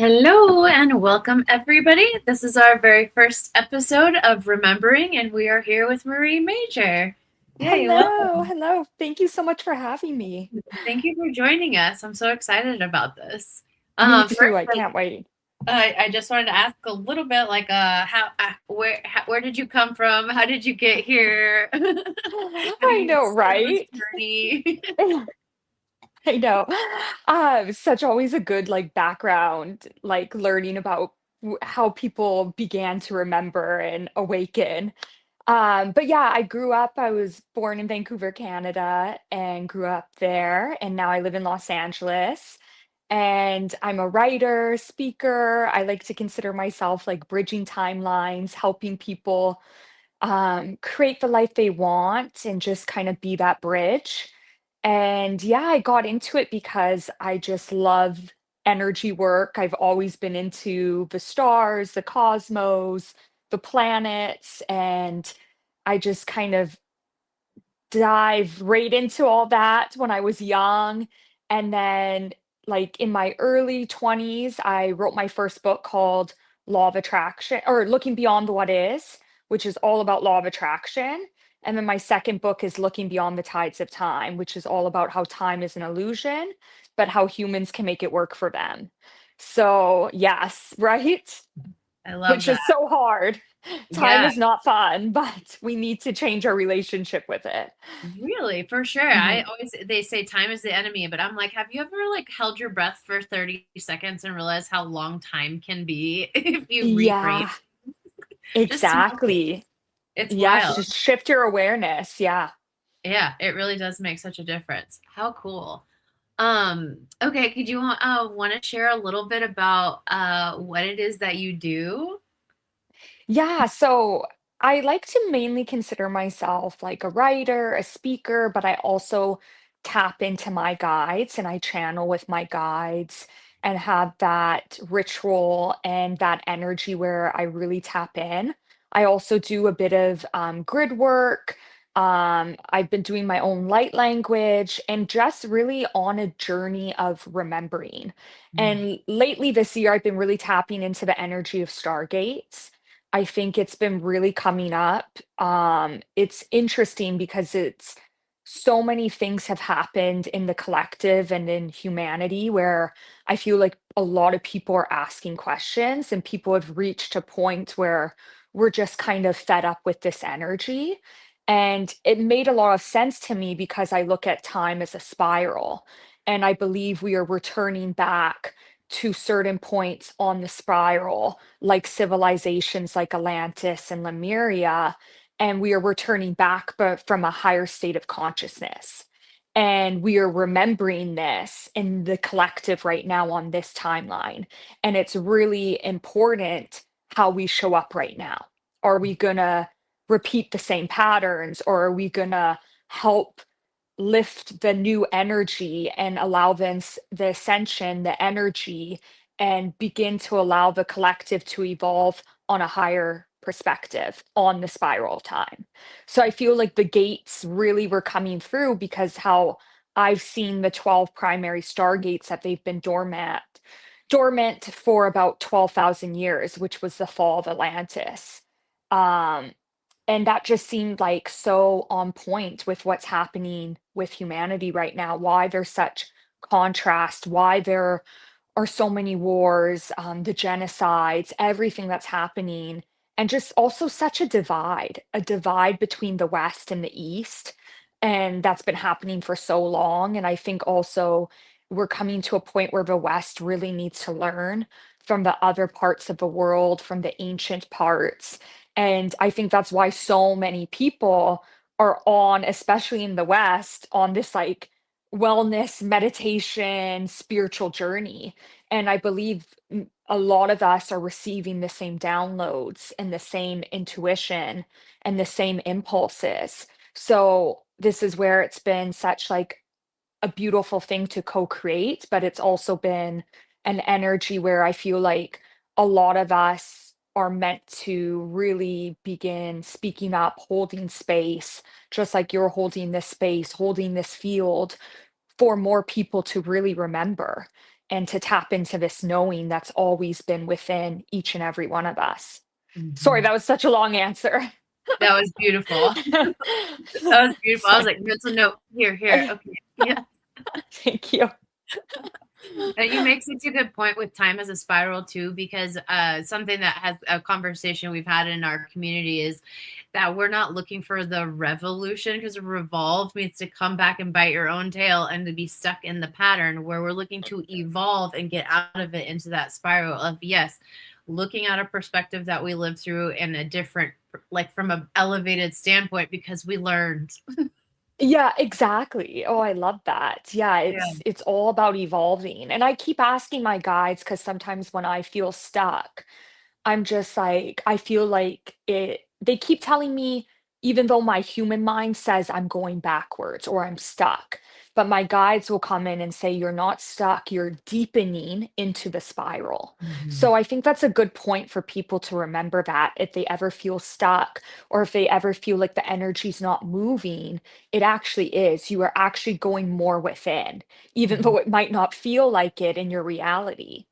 Hello and welcome, everybody. This is our very first episode of Remembering, and we are here with Marie Major. Yay, Hello, welcome. hello. Thank you so much for having me. Thank you for joining us. I'm so excited about this. Me too. First, I can't wait. I just wanted to ask a little bit, like, where did you come from? How did you get here? How do I you know, start this right? journey? I know. Such always a good background, like learning about how people began to remember and awaken. But yeah, I grew up, I was born in Vancouver, Canada, and grew up there, and now I live in Los Angeles. And I'm a writer, speaker. I like to consider myself like bridging timelines, helping people create the life they want and just kind of be that bridge. And yeah, I got into it because I just love energy work. I've always been into the stars, the cosmos, the planets, and I just kind of dive right into all that when I was young. And then, like in my early 20s, I wrote my first book called Law of Attraction or Looking Beyond the What Is, which is all about law of attraction. And then my second book is Looking Beyond the Tides of Time, which is all about how time is an illusion, but how humans can make it work for them. So, yes, right? I love Which that. is so hard. Time Yeah. is not fun, but we need to change our relationship with it. Really, for sure. I Mhm. always they say time is the enemy, but I'm like, have you ever like held your breath for 30 seconds and realized how long time can be if you reframe? Yeah, Just small things. exactly. It's Yes, wild. just shift your awareness. Yeah. Yeah, it really does make such a difference. How cool. Okay, could you want to share a little bit about what it is that you do? Yeah. So I like to mainly consider myself like a writer, a speaker, but I also tap into my guides and I channel with my guides and have that ritual and that energy where I really tap in. I also do a bit of grid work. I've been doing my own light language and just really on a journey of remembering. Mm. And lately this year, I've been really tapping into the energy of Stargates. I think it's been really coming up. It's interesting because it's so many things have happened in the collective and in humanity where I feel like a lot of people are asking questions and people have reached a point where we're just kind of fed up with this energy. And it made a lot of sense to me because I look at time as a spiral. And I believe we are returning back to certain points on the spiral like civilizations like Atlantis and Lemuria, and we are returning back, but from a higher state of consciousness. And we are remembering this in the collective right now on this timeline. And it's really important how we show up right now. Are we going to repeat the same patterns or are we going to help lift the new energy and allow the ascension, the energy, and begin to allow the collective to evolve on a higher perspective on the spiral of time. So I feel like the gates really were coming through because how I've seen the 12 primary stargates that they've been dormant for about 12,000 years, which was the fall of Atlantis. Um, and that just seemed like so on point with what's happening with humanity right now, why there's such contrast, why there are so many wars, the genocides, everything that's happening, and just also such a divide between the West and the East. And that's been happening for so long. And I think also we're coming to a point where the West really needs to learn from the other parts of the world, from the ancient parts. And I think that's why so many people are on, especially in the West, on this like wellness, meditation, spiritual journey. And I believe a lot of us are receiving the same downloads and the same intuition and the same impulses. So this is where it's been such like a beautiful thing to co-create, but it's also been an energy where I feel like a lot of us are meant to really begin speaking up, holding space, just like you're holding this space, holding this field for more people to really remember and to tap into this knowing that's always been within each and every one of us. Sorry, Mhm. that was such a long answer. That was beautiful. That was beautiful. I was Sorry. like, mental note. Here, here. Okay. Yeah. Thank you. And you make such a good point with time as a spiral too, because something that has a conversation we've had in our community is that we're not looking for the revolution, because revolve means to come back and bite your own tail and to be stuck in the pattern, where we're looking to evolve and get out of it into that spiral of, yes, looking at a perspective that we lived through in a different, like from an elevated standpoint, because we learned. Yeah, exactly. Oh, I love that. Yeah, Yeah. it's all about evolving. And I keep asking my guides because sometimes when I feel stuck, I'm just like, I feel like they keep telling me, even though my human mind says I'm going backwards or I'm stuck, but my guides will come in and say, you're not stuck, you're deepening into the spiral. Mhm. So I think that's a good point for people to remember that if they ever feel stuck or if they ever feel like the energy's not moving, it actually is. You are actually going more within, even Mhm. though it might not feel like it in your reality.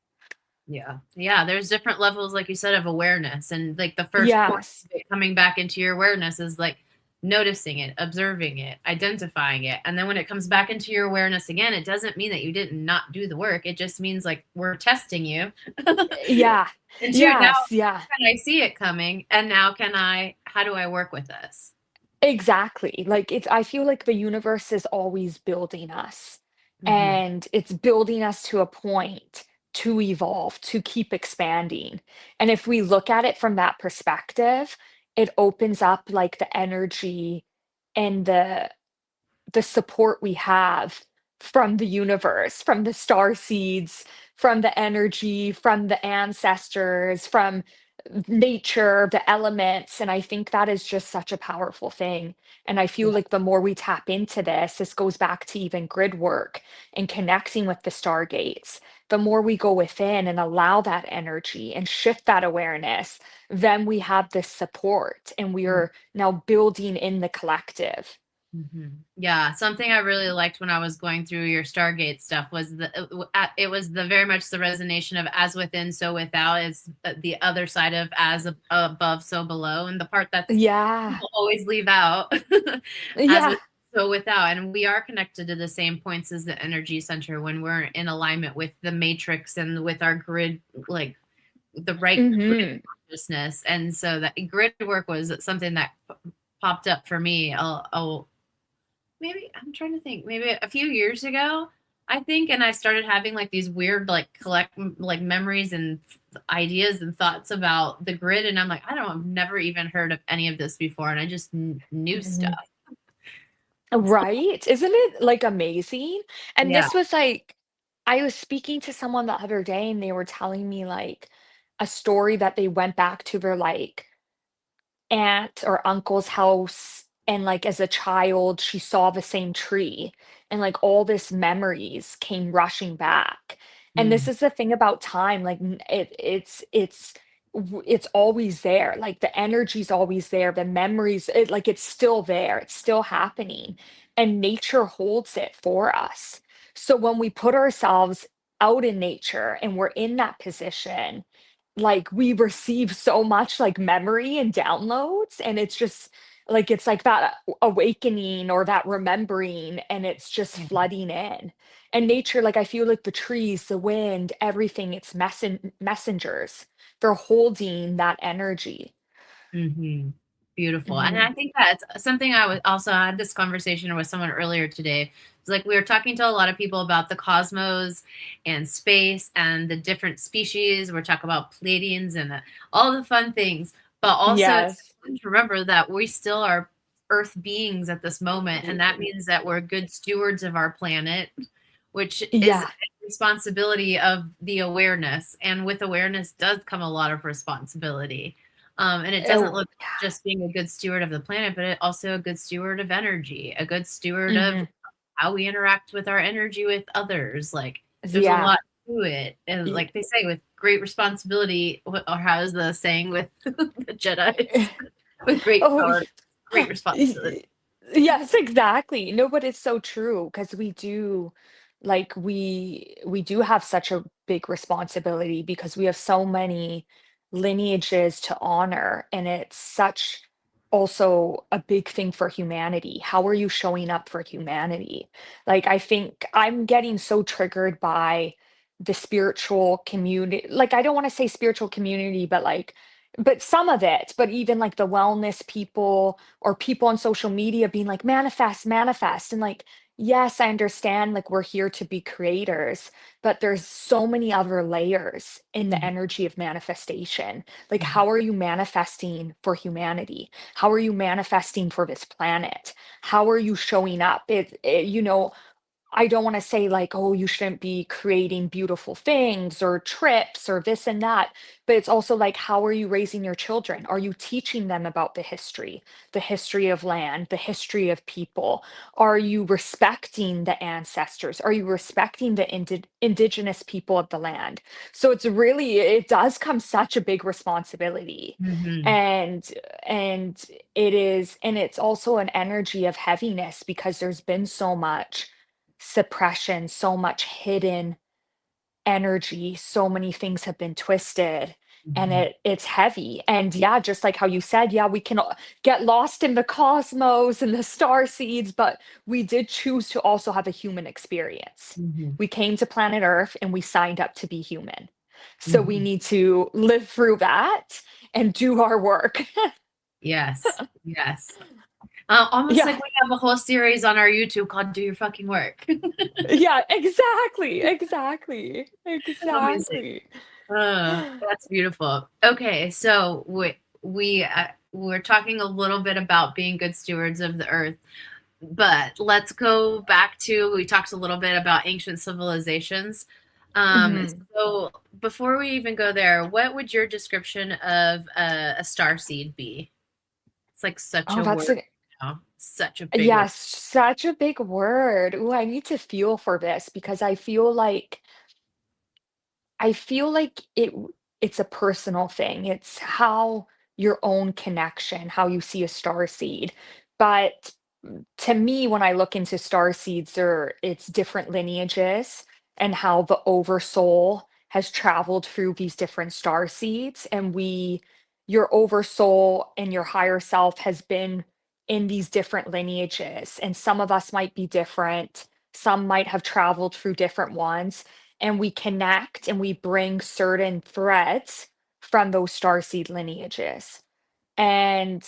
Yeah. Yeah. There's different levels, like you said, of awareness. And like the first point Yes. of it coming back into your awareness is like noticing it, observing it, identifying it. And then when it comes back into your awareness again, it doesn't mean that you did not do the work. It just means like we're testing you. Yeah. And two, now Yes, yeah. can I see it coming? And now how do I work with this? Exactly. Like it's I feel like the universe is always building us. Hmm. And it's building us to a point to evolve, to keep expanding. And if we look at it from that perspective, it opens up like the energy and the support we have from the universe, from the star seeds, from the energy, from the ancestors, from nature, the elements. And I think that is just such a powerful thing. And I feel Yeah. like the more we tap into this goes back to even grid work and connecting with the stargates. The more we go within and allow that energy and shift that awareness, then we have this support and we are now building in the collective. Yeah, something I really liked when I was going through your Stargate stuff was it was the very much the resonation of as within, so without is the other side of above, so below, and the part that's Yeah. people always leave out as Yeah. with so without, and we are connected to the same points as the energy center when we're in alignment with the matrix and with our grid, like the right grid Mhm. consciousness, and so that grid work was something that popped up for me maybe I'm trying to think, maybe a few years ago, I think, and I started having like these weird like like memories and ideas and thoughts about the grid, and I'm like, I don't know, I've never even heard of any of this before, and I just knew Mhm. stuff. So, Right? Isn't it, like, amazing? And yeah. this was, like I was speaking to someone the other day, and they were telling me, like, a story that they went back to their, like, aunt or uncle's house, and, like, as a child, she saw the same tree, and, like, all this memories came rushing back. And this Mm, is the thing about time, like, it's always there, like, the energy's always there, the memories, it's still there, it's still happening, and nature holds it for us. So when we put ourselves out in nature and we're in that position, like, we receive so much, like, memory and downloads, and it's just it's like that awakening or that remembering, and it's just flooding in. And nature, like, I feel like the trees, the wind, everything, it's messengers. They're holding that energy. hmm. Beautiful. And Mhm. I think that's something I was also I had this conversation with someone earlier today. It's like we were talking to a lot of people about the cosmos and space and the different species. We're talking about Pleiadians and all the fun things. But also, it's Yes. important to remember that we still are Earth beings at this moment. And that means that we're good stewards of our planet, which is Yeah. a responsibility of the awareness. And with awareness does come a lot of responsibility. And it doesn't Oh, look just being a good steward of the planet, but also a good steward of energy, a good steward of mhm. how we interact with our energy with others. Like there's a Yeah. lot to it. And Y like they say, with great responsibility, or how's the saying with the Jedi's? With great Oh, power, great responsibility. Yes, exactly. No, but it's so true because we do we do have such a big responsibility because we have so many lineages to honor, and it's such also a big thing for humanity. How are you showing up for humanity? Like, I think I'm getting so triggered by the spiritual community. Like, I don't want to say spiritual community, but but some of it, but even like the wellness people or people on social media being like, manifest, manifest. And like, yes, I understand, like, we're here to be creators, but there's so many other layers in the Mhm, energy of manifestation. Like, mhm, how are you manifesting for humanity? How are you manifesting for this planet? How are you showing up? I don't want to say like, oh, you shouldn't be creating beautiful things or trips or this and that, but it's also like, how are you raising your children? Are you teaching them about the history of land, the history of people? Are you respecting the ancestors? Are you respecting the indigenous people of the land? So it does come such a big responsibility. mhm, And and it's also an energy of heaviness because there's been so much suppression, so much hidden energy, so many things have been twisted, and mhm, it's heavy. And yeah, just like how you said, yeah, we can get lost in the cosmos and the star seeds, but we did choose to also have a human experience. mhm, We came to planet Earth and we signed up to be human. So we mhm. need to live through that and do our work. Yes, yes. Almost Yeah. like we have a whole series on our YouTube called "Do Your Fucking Work." Yeah, exactly. Exactly. Amazing. Exactly. That's beautiful. Okay, so we're talking a little bit about being good stewards of the earth, but let's go back to we talked a little bit about ancient civilizations. Um, Mhm. so before we even go there, what would your description of a star seed be? It's like such Oh, a that's word an now, such a big word. yes, such a big word. Ooh, I need to feel for this because I feel like it's a personal thing. It's how your own connection, how you see a star seed. But to me, when I look into star seeds, it's different lineages and how the oversoul has traveled through these different star seeds. And your oversoul and your higher self has been in these different lineages. And some of us might be different. Some might have traveled through different ones, and we connect and we bring certain threads from those starseed lineages. And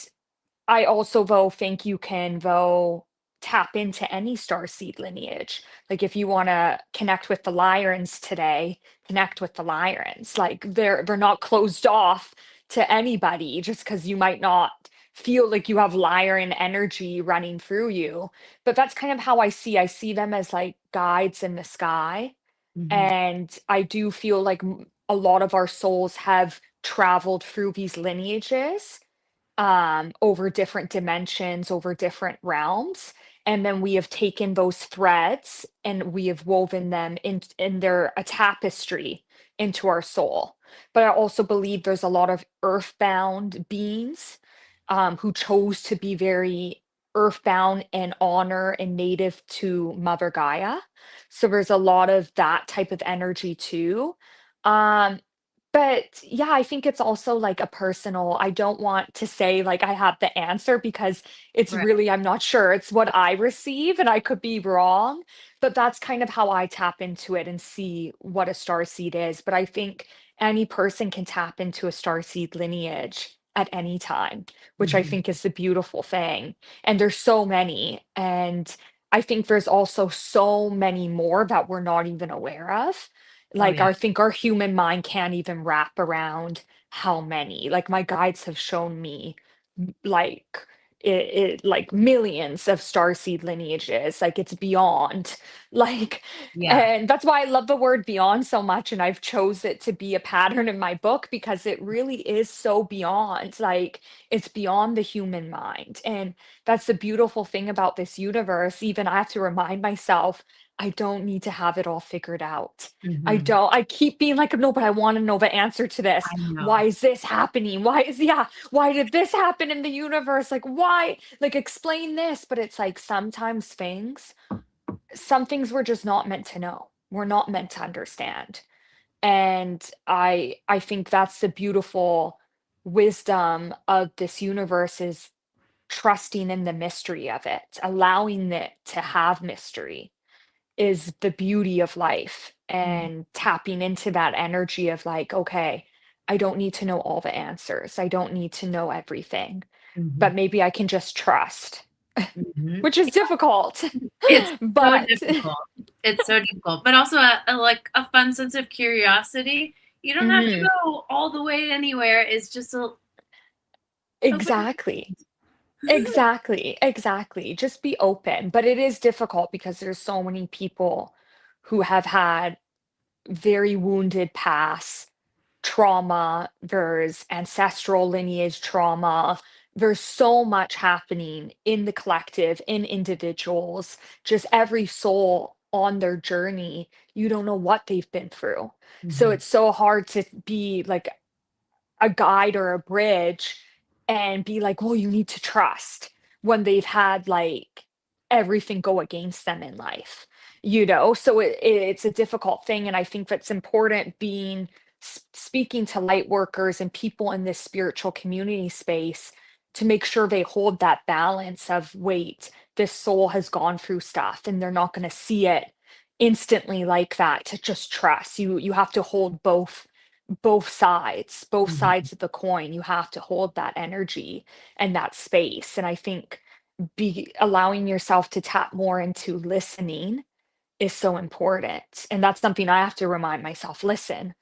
I also, though, think you can, though, tap into any starseed lineage. Like if you want to connect with the Lyrans today, connect with the Lyrans. Like they're not closed off to anybody just because you might not feel like you have Lyran energy running through you. But that's kind of how I see them as like guides in the sky, Mhm. and I do feel like a lot of our souls have traveled through these lineages, over different dimensions, over different realms. And then we have taken those threads and we have woven them in their a tapestry into our soul. But I also believe there's a lot of earthbound beings, who chose to be very earthbound and honor and native to Mother Gaia. So there's a lot of that type of energy too. Um, but yeah, I think it's also like a personal, I don't want to say like I have the answer because it's Right. really, I'm not sure. It's what I receive and I could be wrong, but that's kind of how I tap into it and see what a star seed is. But I think any person can tap into a star seed lineage at any time, which I Mhm. think is the beautiful thing. And there's so many. And I think there's also so many more that we're not even aware of. Oh Like, yeah. I think our human mind can't even wrap around how many. Like, my guides have shown me, like, like millions of starseed lineages. Like, it's beyond. Like, Yeah. and that's why I love the word beyond so much. And I've chose it to be a pattern in my book because it really is so beyond. Like, it's beyond the human mind. And that's the beautiful thing about this universe. Even I have to remind myself I don't need to have it all figured out. Mhm. I keep being like, no, but I want to know the answer to this. I know. Why is this happening? Why did this happen in the universe? Like, why? Like, explain this. But it's like sometimes some things we're just not meant to know. We're not meant to understand. And I think that's the beautiful wisdom of this universe is trusting in the mystery of it, allowing it to have mystery is the beauty of life, Mhm. and tapping into that energy of like, okay, I don't need to know all the answers. I don't need to know everything, but Mhm. maybe I can just trust, Mhm. which is difficult. It's so But difficult. It's so difficult, but also like a fun sense of curiosity. You don't have to Mhm. go all the way anywhere. It's just open your Exactly. mind. Exactly, exactly. Just be open, but it is difficult because there's so many people who have had very wounded past trauma, there's ancestral lineage trauma. There's so much happening in the collective, in individuals, just every soul on their journey. You don't know what they've been through. So Mhm. it's so hard to be like a guide or a bridge and be like, well, you need to trust when they've had like everything go against them in life, you know? So it's a difficult thing. And I think that's important being speaking to light workers and people in this spiritual community space to make sure they hold that balance of wait, this soul has gone through stuff and they're not going to see it instantly like that, to just trust. You have to hold both Mhm. sides of the coin. You have to hold that energy and that space. And I think be allowing yourself to tap more into listening is so important. And that's something I have to remind myself. Listen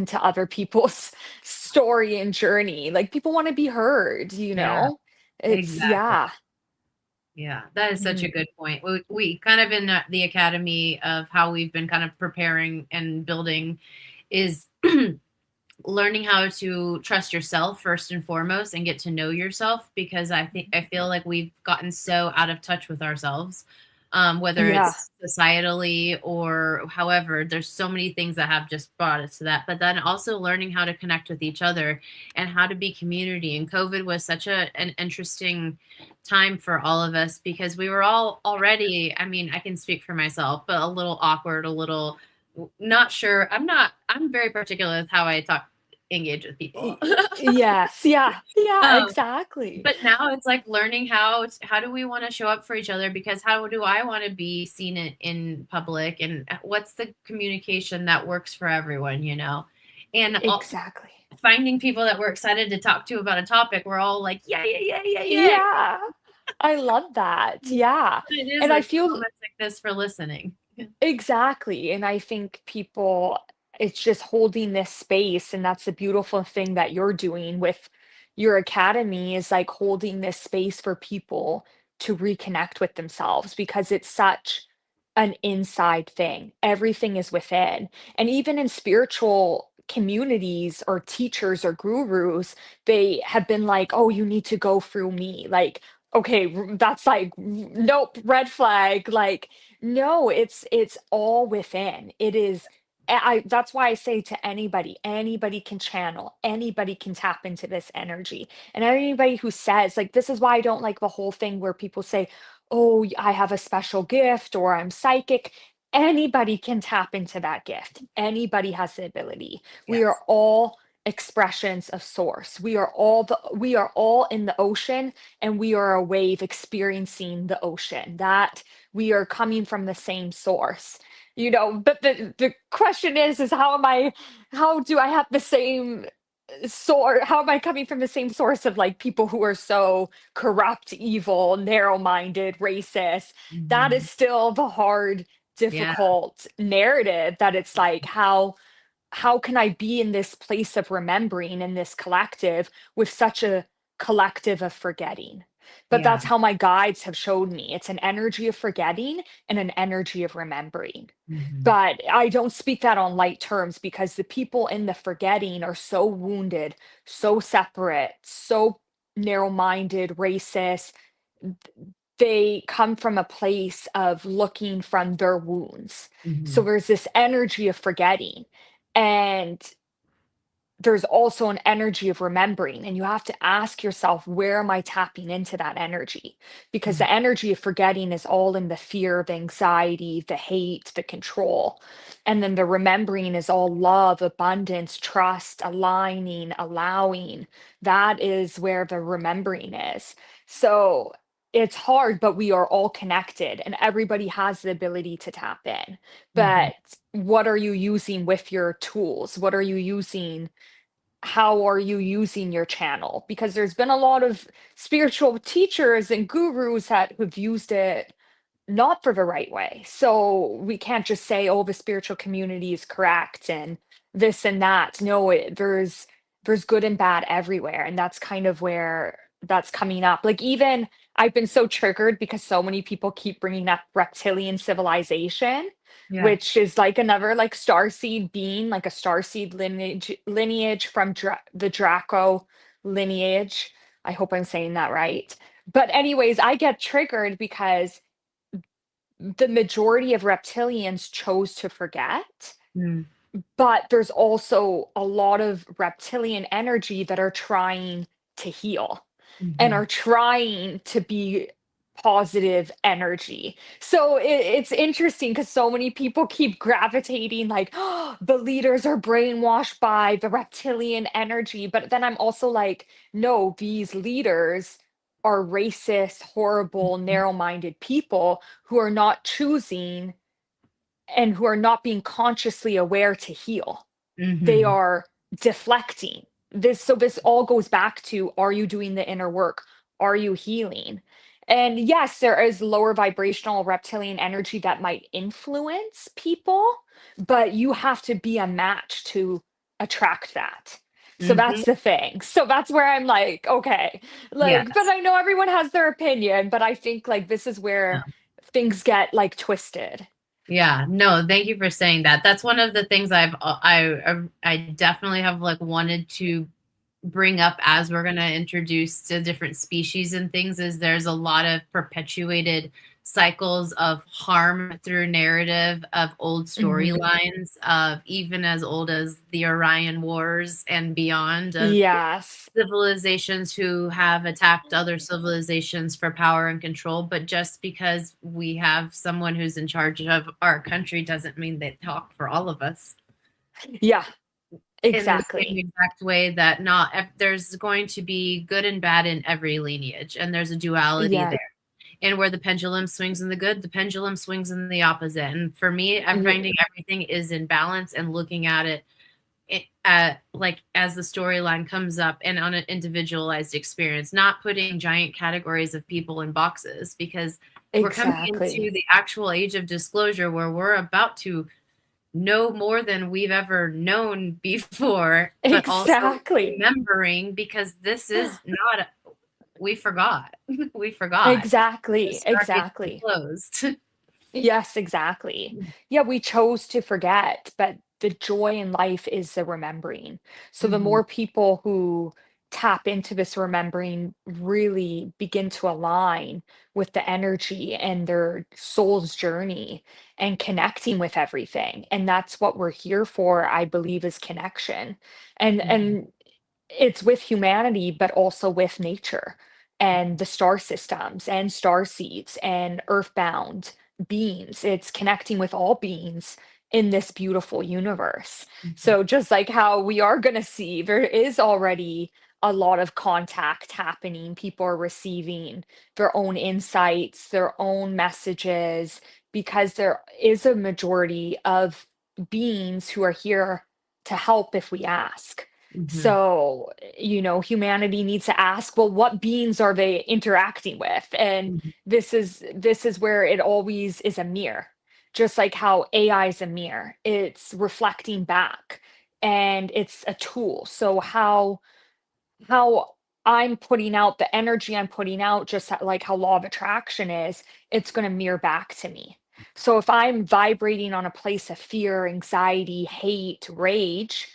to other people's story and journey. Like, people want to be heard, you Yeah, know? It's exactly. yeah. Yeah, that is such a Mhm. good point. We kind of in the academy of how we've been kind of preparing and building is learning how to trust yourself first and foremost and get to know yourself, because I feel like we've gotten so out of touch with ourselves, whether Yeah. it's societally or however. There's so many things that have just brought us to that, but then also learning how to connect with each other and how to be community. And COVID was such an interesting time for all of us because we were all already, I mean, I can speak for myself, but a little awkward, a little not sure. I'm very particular with how I talk engage with people. Yes. Yeah. Yeah, um, exactly. but now it's like learning how do we want to show up for each other, because how do I want to be seen in public, and what's the communication that works for everyone, and Exactly. finding people that we're excited to talk to about a topic. We're all like, yeah, yeah, yeah, yeah, yeah. Yeah. I love that. Yeah. It is And I like feel moments like this for listening. exactly, and I think people it's just holding this space, and that's the beautiful thing that you're doing with your academy is like holding this space for people to reconnect with themselves because it's such an inside thing. Everything is within. And even in spiritual communities or teachers or gurus, they have been like, "Oh, you need to go through me." Like, okay, that's like, nope, red flag. Like, no, it's all within. It is that's why I say to anybody, anybody can channel, anybody can tap into this energy. And anybody who says, like, this is why I don't like the whole thing where people say, "Oh, I have a special gift or I'm psychic." Anybody can tap into that gift. Anybody has the ability. We are Yes. all expressions of source. We are all in the ocean, and we are a wave experiencing the ocean. That we are coming from the same source, but the question is how do I have the same source? How am I coming from the same source of like people who are so corrupt, evil, narrow-minded, racist? That is Mhm. still the hard, Yeah. difficult narrative, that it's like how can I be in this place of remembering in this collective with such a collective of forgetting? But Yeah. that's how my guides have showed me. It's an energy of forgetting and an energy of remembering. Mhm. But I don't speak that on light terms because the people in the forgetting are so wounded, so separate, so narrow minded, racist. they come from a place of looking from their wounds. So Mhm. there's this energy of forgetting. And there's also an energy of remembering, and you have to ask yourself, where am I tapping into that energy? Because Mhm. the energy of forgetting is all in the fear, the anxiety, the hate, the control. And then the remembering is all love, abundance, trust, aligning, allowing. That is where the remembering is. So it's hard, but we are all connected and everybody has the ability to tap in. Mhm. But what are you using with your tools? What are you using? How are you using your channel? Because there's been a lot of spiritual teachers and gurus that have used it not for the right way. So we can't just say, oh, the spiritual community is correct and this and that. No, there's good and bad everywhere. And that's kind of where that's coming up. Like even I've been so triggered because so many people keep bringing up reptilian civilization, Yeah. which is like another like starseed being, like a starseed lineage from the Draco lineage. I hope I'm saying that right. But anyways, I get triggered because the majority of reptilians chose to forget, Mm. but there's also a lot of reptilian energy that are trying to heal and Mhm. are trying to be positive energy. So it's interesting because so many people keep gravitating like, oh, the leaders are brainwashed by the reptilian energy. But then I'm also like, no, these leaders are racist, horrible, Mhm. narrow-minded people who are not choosing and who are not being consciously aware to heal. They Mhm. are deflecting. This all goes back to, are you doing the inner work? Are you healing? And yes, there is lower vibrational reptilian energy that might influence people, but you have to be a match to attract that. So Mhm. that's the thing. So that's where I'm like, okay, like, but Yes. I know everyone has their opinion, but I think like this is where things get like twisted. Yeah, no, thank you for saying that. That's one of the things I definitely have like wanted to bring up as we're going to introduce to different species and things is there's a lot of perpetuated cycles of harm through narrative of old Mhm. storylines of even as old as the Orion Wars and beyond of Yes. civilizations who have attacked other civilizations for power and control, but just because we have someone who's in charge of our country doesn't mean they talk for all of us. Yeah, In the same exactly. exact way that there's going to be good and bad in every lineage, and there's a duality Yeah. there. And where the pendulum swings in the good, the pendulum swings in the opposite. And for me, I'm Yeah. finding everything is in balance and looking at it like as the storyline comes up and on an individualized experience, not putting giant categories of people in boxes because we're coming into Exactly. the actual age of disclosure where we're about to know more than we've ever known before, but also Exactly. remembering because this is not, we forgot. We forgot. The Exactly. Stargates are Exactly. closed. Yes, exactly. Yeah, we chose to forget, but the joy in life is the remembering. So the Mhm. more people who tap into this remembering really begin to align with the energy and their soul's journey and connecting with everything. And that's what we're here for, I believe, is connection. Mhm. And it's with humanity, but also with nature and the star systems and star seeds and earthbound beings. It's connecting with all beings in this beautiful universe. Mhm. So, just like how we are going to see, there is already a lot of contact happening. People are receiving their own insights, their own messages, because there is a majority of beings who are here to help if we ask. Mhm. So, humanity needs to ask, well, what beings are they interacting with? And Mhm. this is where it always is a mirror. Just like how AI is a mirror. It's reflecting back and it's a tool. So how I'm putting out the energy I'm putting out, just like how law of attraction is, it's going to mirror back to me. So if I'm vibrating on a place of fear, anxiety, hate, rage,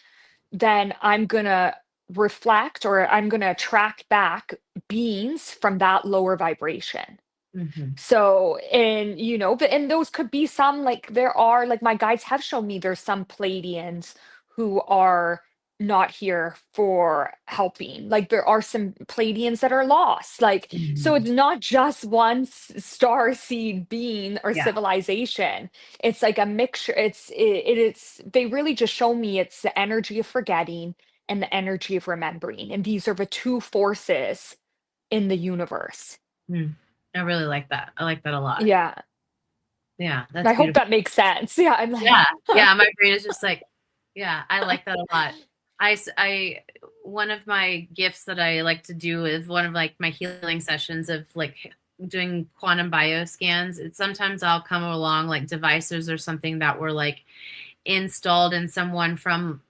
then I'm going to reflect or I'm going to attract back beings from that lower vibration. Mhm. So, and but and those could be some like there are like my guides have shown me there's some Palladians who are not here for helping. Like there are some Palladians that are lost. Like so Mhm. it's not just one star seed being or Yeah. civilization. It's like a mixture. It's they really just show me it's the energy of forgetting and the energy of remembering. And these are the two forces in the universe. Mm. I really like that. I like that a lot. Yeah. Yeah, that's I hope beautiful. that makes sense. Yeah, I'm like Yeah, yeah, my brain is just like, yeah, I like that a lot. I one of my gifts that I like to do is one of like my healing sessions of like doing quantum bioscans. It's sometimes I'll come along like devices or something that were like installed in someone from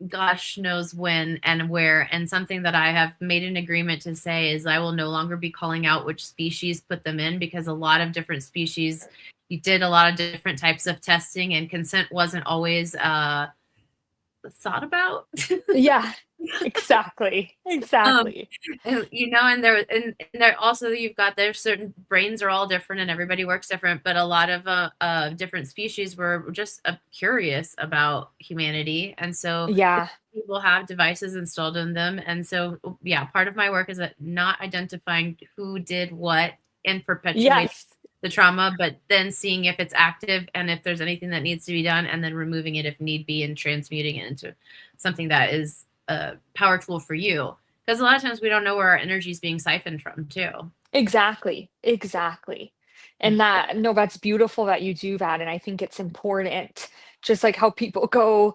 gosh knows when and where. And something that I have made an agreement to say is I will no longer be calling out which species put them in, because a lot of different species, you did a lot of different types of testing and consent wasn't always thought about. yeah, exactly, um exactly. and there also you've got there's certain brains are all different and everybody works different, but a lot of different species were just curious about humanity, and so Yeah, people have devices installed in them. And so yeah, part of my work is that not identifying who did what and perpetuating yes, the trauma, but then seeing if it's active and if there's anything that needs to be done, and then removing it if need be and transmuting it into something that is a power tool for you, because a lot of times we don't know where our energy is being siphoned from too. exactly, exactly. And that no, that's beautiful that you do that, and I think it's important, just like how people go,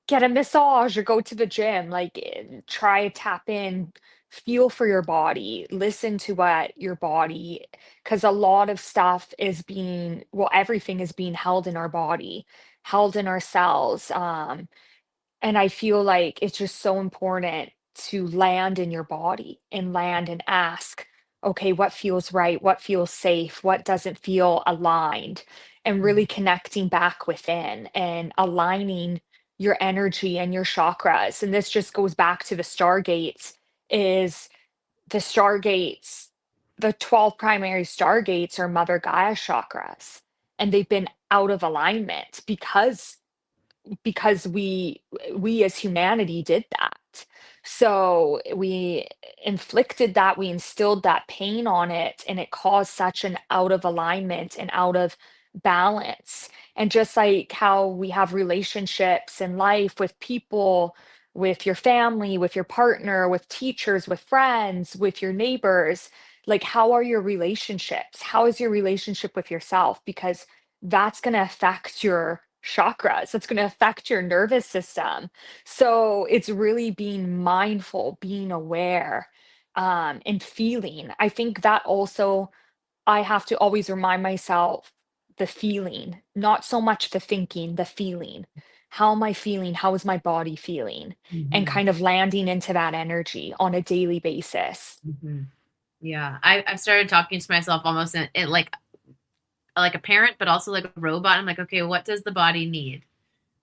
get a massage or go to the gym, like, try to tap in, feel for your body, listen to what your body, because a lot of stuff is being well, everything is being held in our body, held in our cells, and I feel like it's just so important to land in your body and land and ask, okay, what feels right? What feels safe? What doesn't feel aligned? And really connecting back within and aligning your energy and your chakras. And this just goes back to the Stargates, is the Stargates, the 12 primary Stargates are Mother Gaia chakras. And they've been out of alignment because we as humanity did that. So we inflicted that, we instilled that pain on it, and it caused such an out of alignment and out of balance. And just like how we have relationships in life with people, with your family, with your partner, with teachers, with friends, with your neighbors, like how are your relationships? How is your relationship with yourself? Because that's going to affect your chakras. It's going to affect your nervous system. So it's really being mindful, being aware, and feeling. I think that also I have to always remind myself the feeling, not so much the thinking, the feeling. How am I feeling? How is my body feeling? And Mhm. kind of landing into that energy on a daily basis. Mhm. Yeah, I started talking to myself almost in like a parent, but also like a robot. I'm like, okay, what does the body need?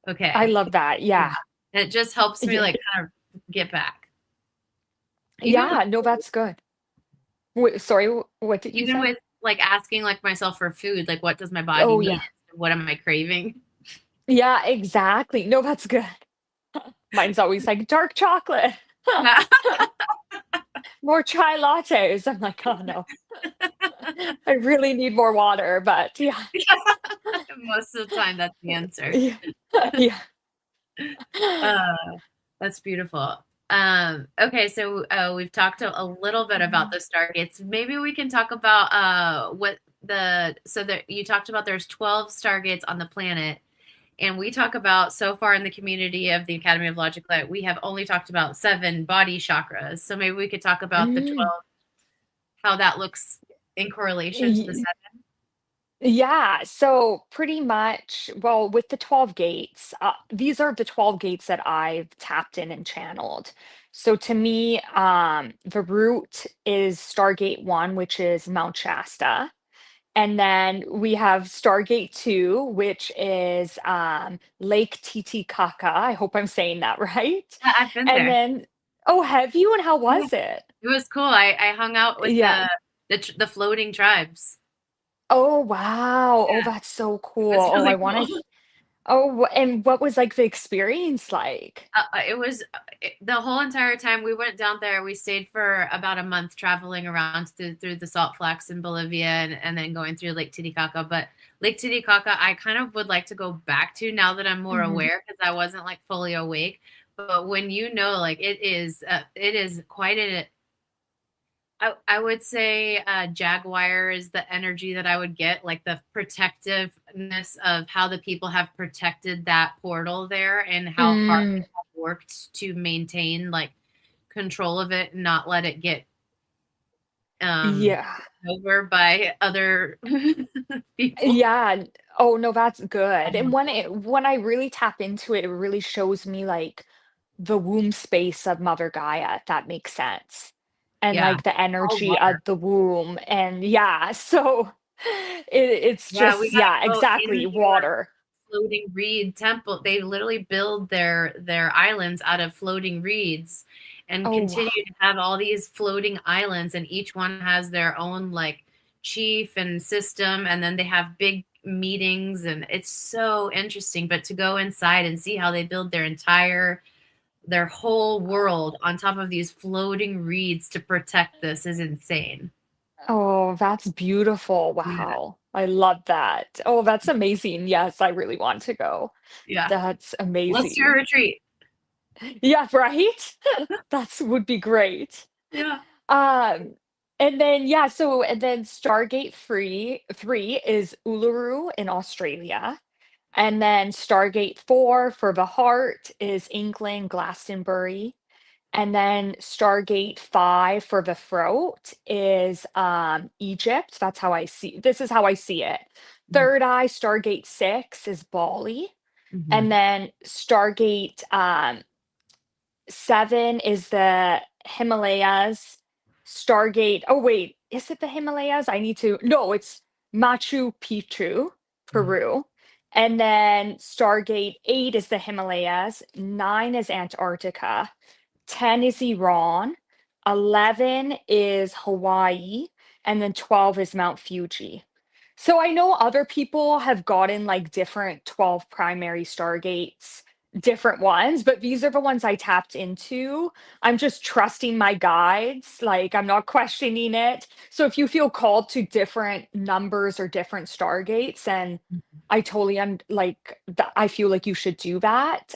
I Okay. love that. Yeah. Yeah. And it just helps me Yeah. like kind of get back. Even with Yeah. No, that's good. Sorry, what did you even say? with like asking like myself for food, like what does my body Oh, need? yeah. What am I craving? Yeah, exactly. No, that's good. Mine's always like dark chocolate. Yeah. More chai lattes. I'm like, oh no, I really need more water. But yeah, Most of the time that's the answer. yeah, yeah. Uh, that's beautiful. Okay, so we've talked a little bit about the stargates. Maybe we can talk about what the so that you talked about there's 12 stargates on the planet, and we talk about so far in the community of the Academy of Logic Light, we have only talked about 7 body chakras. So maybe we could talk about the Mm. 12, how that looks in correlation to the Y- 7. Yeah, so pretty much, well, with the 12 gates, these are the 12 gates that I've tapped in and channeled. So to me, the root is Stargate 1, which is Mount Shasta. And then we have Stargate 2, which is, Lake Titicaca. I hope I'm saying that right. Yeah, I've been And there. then oh, have you? And how Yeah. was it? It was cool. I hung out with Yeah. the floating tribes. Oh, wow. Oh, Yeah, that's so cool. it's Oh, I really wanna cool. oh, and what was, like, the experience like? It was the whole entire time we went down there. We stayed for about a month traveling around through the salt flats in Bolivia and then going through Lake Titicaca. But Lake Titicaca, I kind of would like to go back to now that I'm more Mhm. aware because I wasn't like fully awake. But when you know, like it is quite a I would say Jaguar is the energy that I would get, like the protectiveness of how the people have protected that portal there and how hard they Mm, have worked to maintain like control of it and not let it get yeah. over by other people. Yeah. Oh, no, that's good. And when I really tap into it, it really shows me, like, the womb space of Mother Gaia, if that makes sense. And, Yeah, like, the all energy of water. the womb, and yeah, so it's Yeah, we just got yeah, to go in exactly, their water. floating reed temple. They literally build their islands out of floating reeds and Oh, continue wow. to have all these floating islands and each one has their own like chief and system and then they have big meetings and it's so interesting but to go inside and see how they build their whole world on top of these floating reeds to protect this is insane. Oh, that's beautiful. Yeah. Wow. I love that. Oh, that's amazing. Yes, I really want to go. Yeah. That's Let's do a amazing. retreat. Yeah, right? That's would be great. Yeah. Um, and then yeah, so and then Stargate Free 3 is Uluru in Australia. And then Stargate 4 for the heart is England, Glastonbury. And then Stargate 5 for the throat is Egypt. That's how I see this is how I see it. Third eye, Stargate 6 is Bali. And Mhm. then Stargate 7 is the Himalayas. Stargate oh, wait, is it the Himalayas? I need to no, it's Machu Picchu, Mhm. Peru. And then Stargate 8 is the Himalayas, 9 is Antarctica, 10 is Iran, 11 is Hawaii, and then 12 is Mount Fuji. So I know other people have gotten like different 12 primary stargates, different ones, but these are the ones I tapped into. I'm just trusting my guides, like I'm not questioning it. So if you feel called to different numbers or different stargates, and I totally like I feel like you should do that.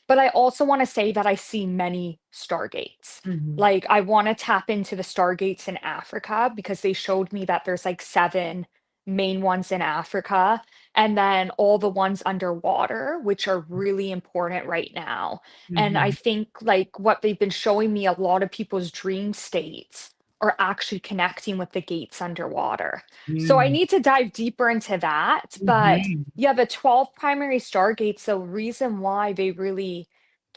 But I also want to say that I see many stargates. Mhm. Like I want to tap into the stargates in Africa because they showed me that there's like 7 main ones in Africa, and then all the ones underwater, which are really important right now. And I Mhm. think like what they've been showing me, a lot of people's dream states are actually connecting with the gates underwater. So I Mm. need to dive deeper into that. But Mhm. yeah, the 12 primary stargates, the reason why they really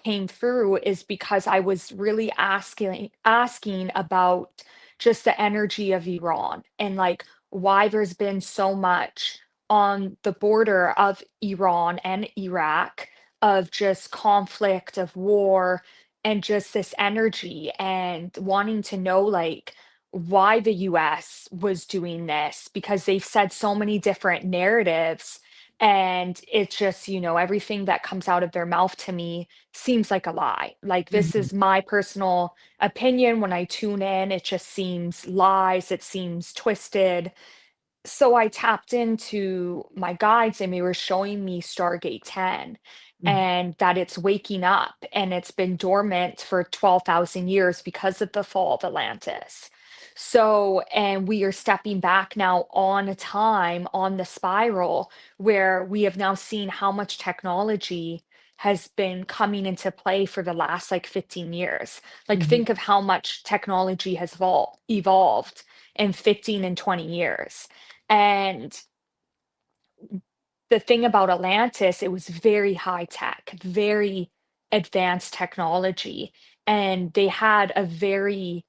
came through is because I was really asking about just the energy of Iran and like why there's been so much on the border of Iran and Iraq of just conflict, of war, and just this energy and wanting to know like why the US was doing this because they've said so many different narratives. And it's just, everything that comes out of their mouth to me seems like a lie. Like, this Mhm. is my personal opinion. When I tune in, it just seems lies, it seems twisted. So I tapped into my guides and they were showing me Stargate 10 Mhm. and that it's waking up and it's been dormant for 12,000 years because of the fall of Atlantis. So, and we are stepping back now on a time on the spiral where we have now seen how much technology has been coming into play for the last like 15 years. Like, Mhm. think of how much technology has evolved in 15 and 20 years. And the thing about Atlantis, it was very high tech, very advanced technology, and they had a very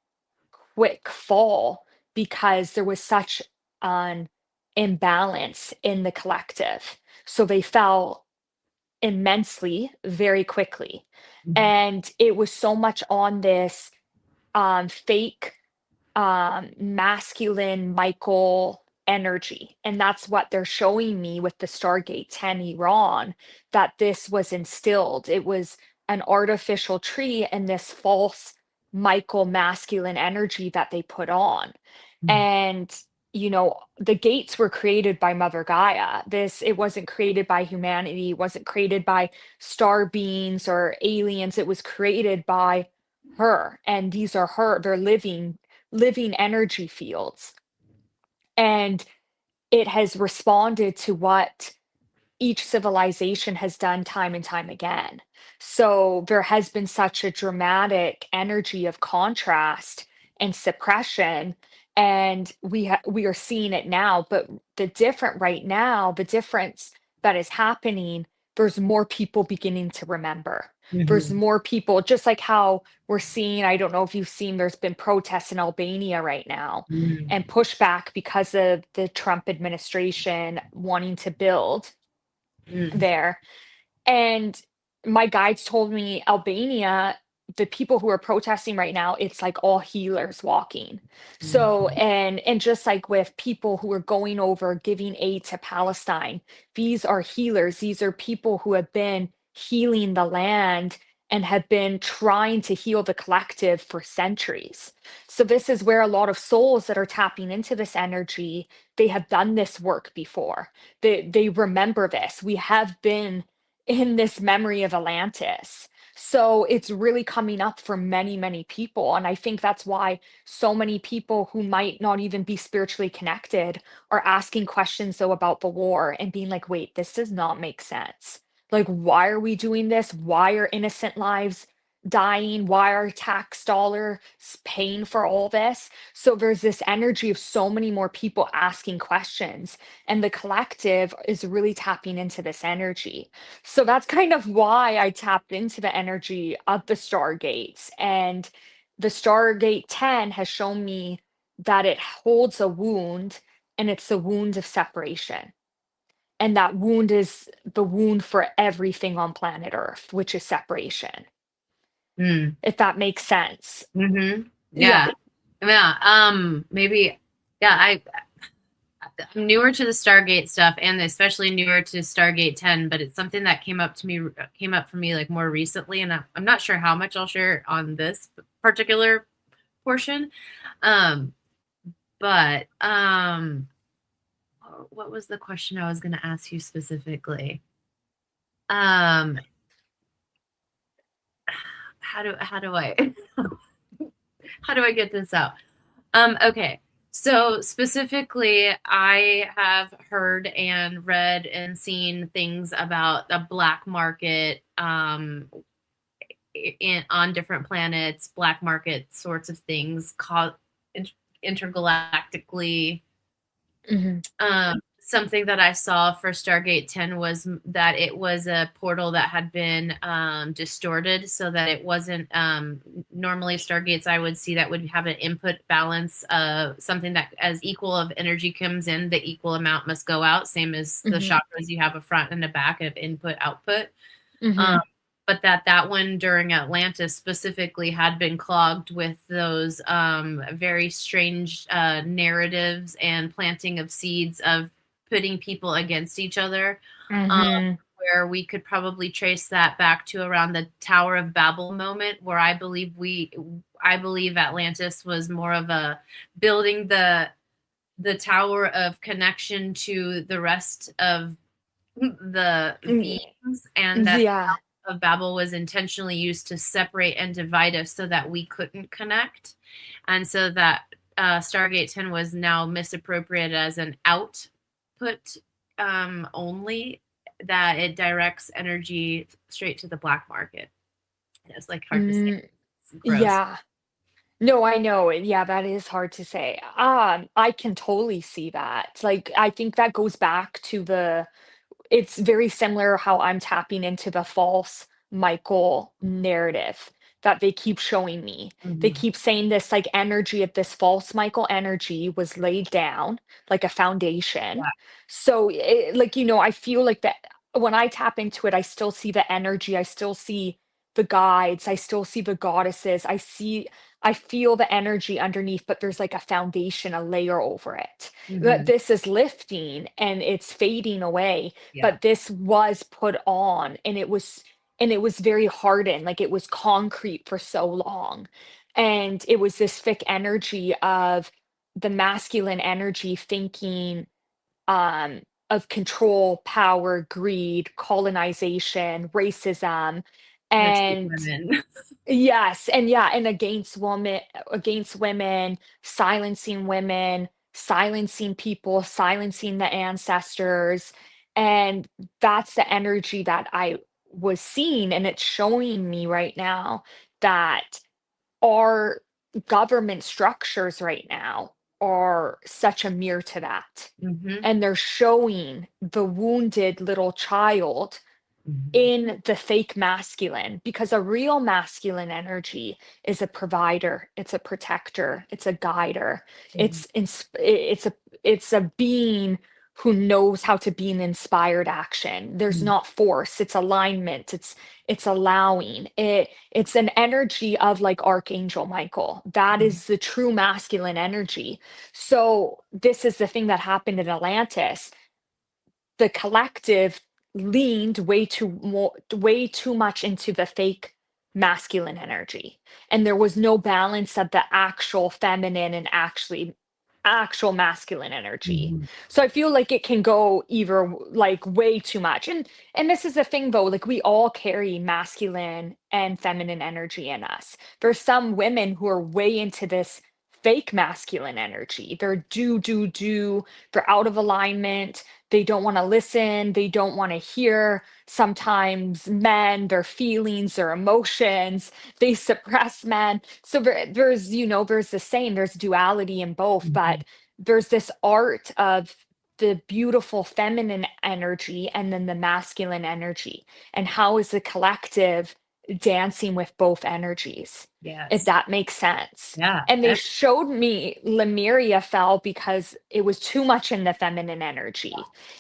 quick fall because there was such an imbalance in the collective. So they fell immensely very quickly. Mhm. And it was so much on this fake masculine Michael energy. And that's what they're showing me with the Stargate 10 Iran, that this was instilled. It was an artificial tree and this false Michael masculine energy that they put on. And the gates were created by Mother Gaia. It wasn't created by humanity, it wasn't created by star beings or aliens. It was created by her. And these are they're living energy fields. And it has responded to what each civilization has done time and time again. So there has been such a dramatic energy of contrast and suppression, and we are seeing it now. But the difference that is happening, there's more people beginning to remember. There's Mhm. more people, just like how we're seeing. I don't know if you've seen. There's been protests in Albania right now Mhm. and pushback because of the Trump administration wanting to build Mhm. there. And my guides told me Albania, the people who are protesting right now, it's like all healers walking. So, Mhm. and just like with people who are going over giving aid to Palestine, these are healers. These are people who have been healing the land and have been trying to heal the collective for centuries. So this is where a lot of souls that are tapping into this energy, they have done this work before. They remember this. We have been in this memory of Atlantis. So it's really coming up for many, many people. And I think that's why so many people who might not even be spiritually connected are asking questions though about the war and being like, wait, this does not make sense. Like, why are we doing this? Why are innocent lives dying? Why are tax dollars paying for all this? So there's this energy of so many more people asking questions, and the collective is really tapping into this energy. So that's kind of why I tapped into the energy of the Stargates. And the Stargate 10 has shown me that it holds a wound, and it's the wound of separation. And that wound is the wound for everything on planet Earth, which is separation, Mhm. if that makes sense. Mhm. Yeah. Yeah. Yeah. Maybe. Yeah. I'm newer to the Stargate stuff, and especially newer to Stargate 10. But it's something that came up for me like more recently, and I'm not sure how much I'll share on this particular portion. Um. But what was the question I was going to ask you specifically? Um. How do I how do I get this out? Okay. So specifically, I have heard and read and seen things about the black market on different planets, black market sorts of things called intergalactically. Hmm. Something that I saw for Stargate 10 was that it was a portal that had been distorted so that it wasn't normally Stargates I would see that would have an input balance of something that as equal of energy comes in, the equal amount must go out, same as the Hmm. chakras you have a front and a back of input output. Um, Hmm. but that one during Atlantis specifically had been clogged with those very strange narratives and planting of seeds of putting people against each other, um, Hmm. where we could probably trace that back to around the Tower of Babel moment, where I believe Atlantis was more of a building the tower of connection to the rest of the beings, and that Yeah. of Babel was intentionally used to separate and divide us so that we couldn't connect. And so that Stargate 10 was now misappropriated as an output only, that it directs energy straight to the black market. It's like hard to say. Mm, It's gross. yeah. No, I know. Yeah, that is hard to say. I can totally see that. Like, I think that goes back to it's very similar how I'm tapping into the false Michael narrative that they keep showing me. They Mhm. keep saying this like energy of this false Michael energy was laid down like a foundation. Yeah. So, I feel like that when I tap into it, I still see the energy. I still see the guides, I still see the goddesses, I feel the energy underneath, but there's like a foundation, a layer over it. That Mhm. this is lifting and it's fading away, Yeah. but this was put on and it was very hardened, like it was concrete for so long. And it was this thick energy of the masculine energy thinking um, of control, power, greed, colonization, racism, Mistake and women. yes, and yeah, and against women, silencing people, silencing the ancestors, and that's the energy that I was seeing, and it's showing me right now that our government structures right now are such a mirror to that. Mhm. And they're showing the wounded little child Mhm. in the fake masculine because a real masculine energy is a provider, it's a protector, it's a guider, Mhm. it's a being who knows how to be in inspired action. There's Mhm. not force, it's alignment, it's allowing. It's an energy of like Archangel Michael. That Mhm. is the true masculine energy. So this is the thing that happened in Atlantis. The collective leaned way too much into the fake masculine energy, and there was no balance of the actual feminine and actual masculine energy. Mhm. So I feel like it can go either like way too much. And this is the thing though, like we all carry masculine and feminine energy in us. There's some women who are way into this fake masculine energy. They're do, they're out of alignment, they don't want to listen, they don't want to hear. Sometimes men, their feelings, their emotions, they suppress men. So there's, there's the saying, there's duality in both, Mhm. but there's this art of the beautiful feminine energy and then the masculine energy. And how is the collective dancing with both energies, if Yes. that makes sense? Yeah. And they showed me Lemuria fell because it was too much in the feminine energy.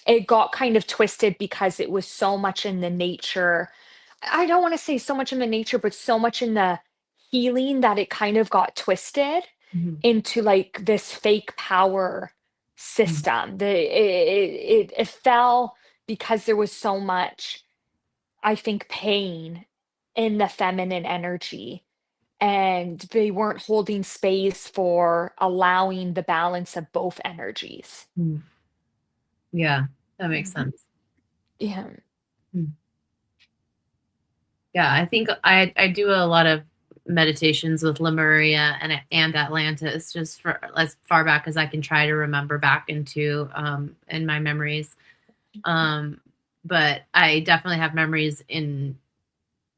It got kind of twisted because it was so much in the nature. I don't want to say so much in the nature, but so much in the healing that it kind of got twisted Mhm. into like this fake power Mhm. system. It fell because there was so much, I think, pain in the feminine energy, and they weren't holding space for allowing the balance of both energies. Mhm. Yeah, that makes Mhm. sense. Yeah. Mm. Yeah, I think I do a lot of meditations with Lemuria and Atlantis, just for as far back as I can try to remember back into in my memories. Um, but I definitely have memories in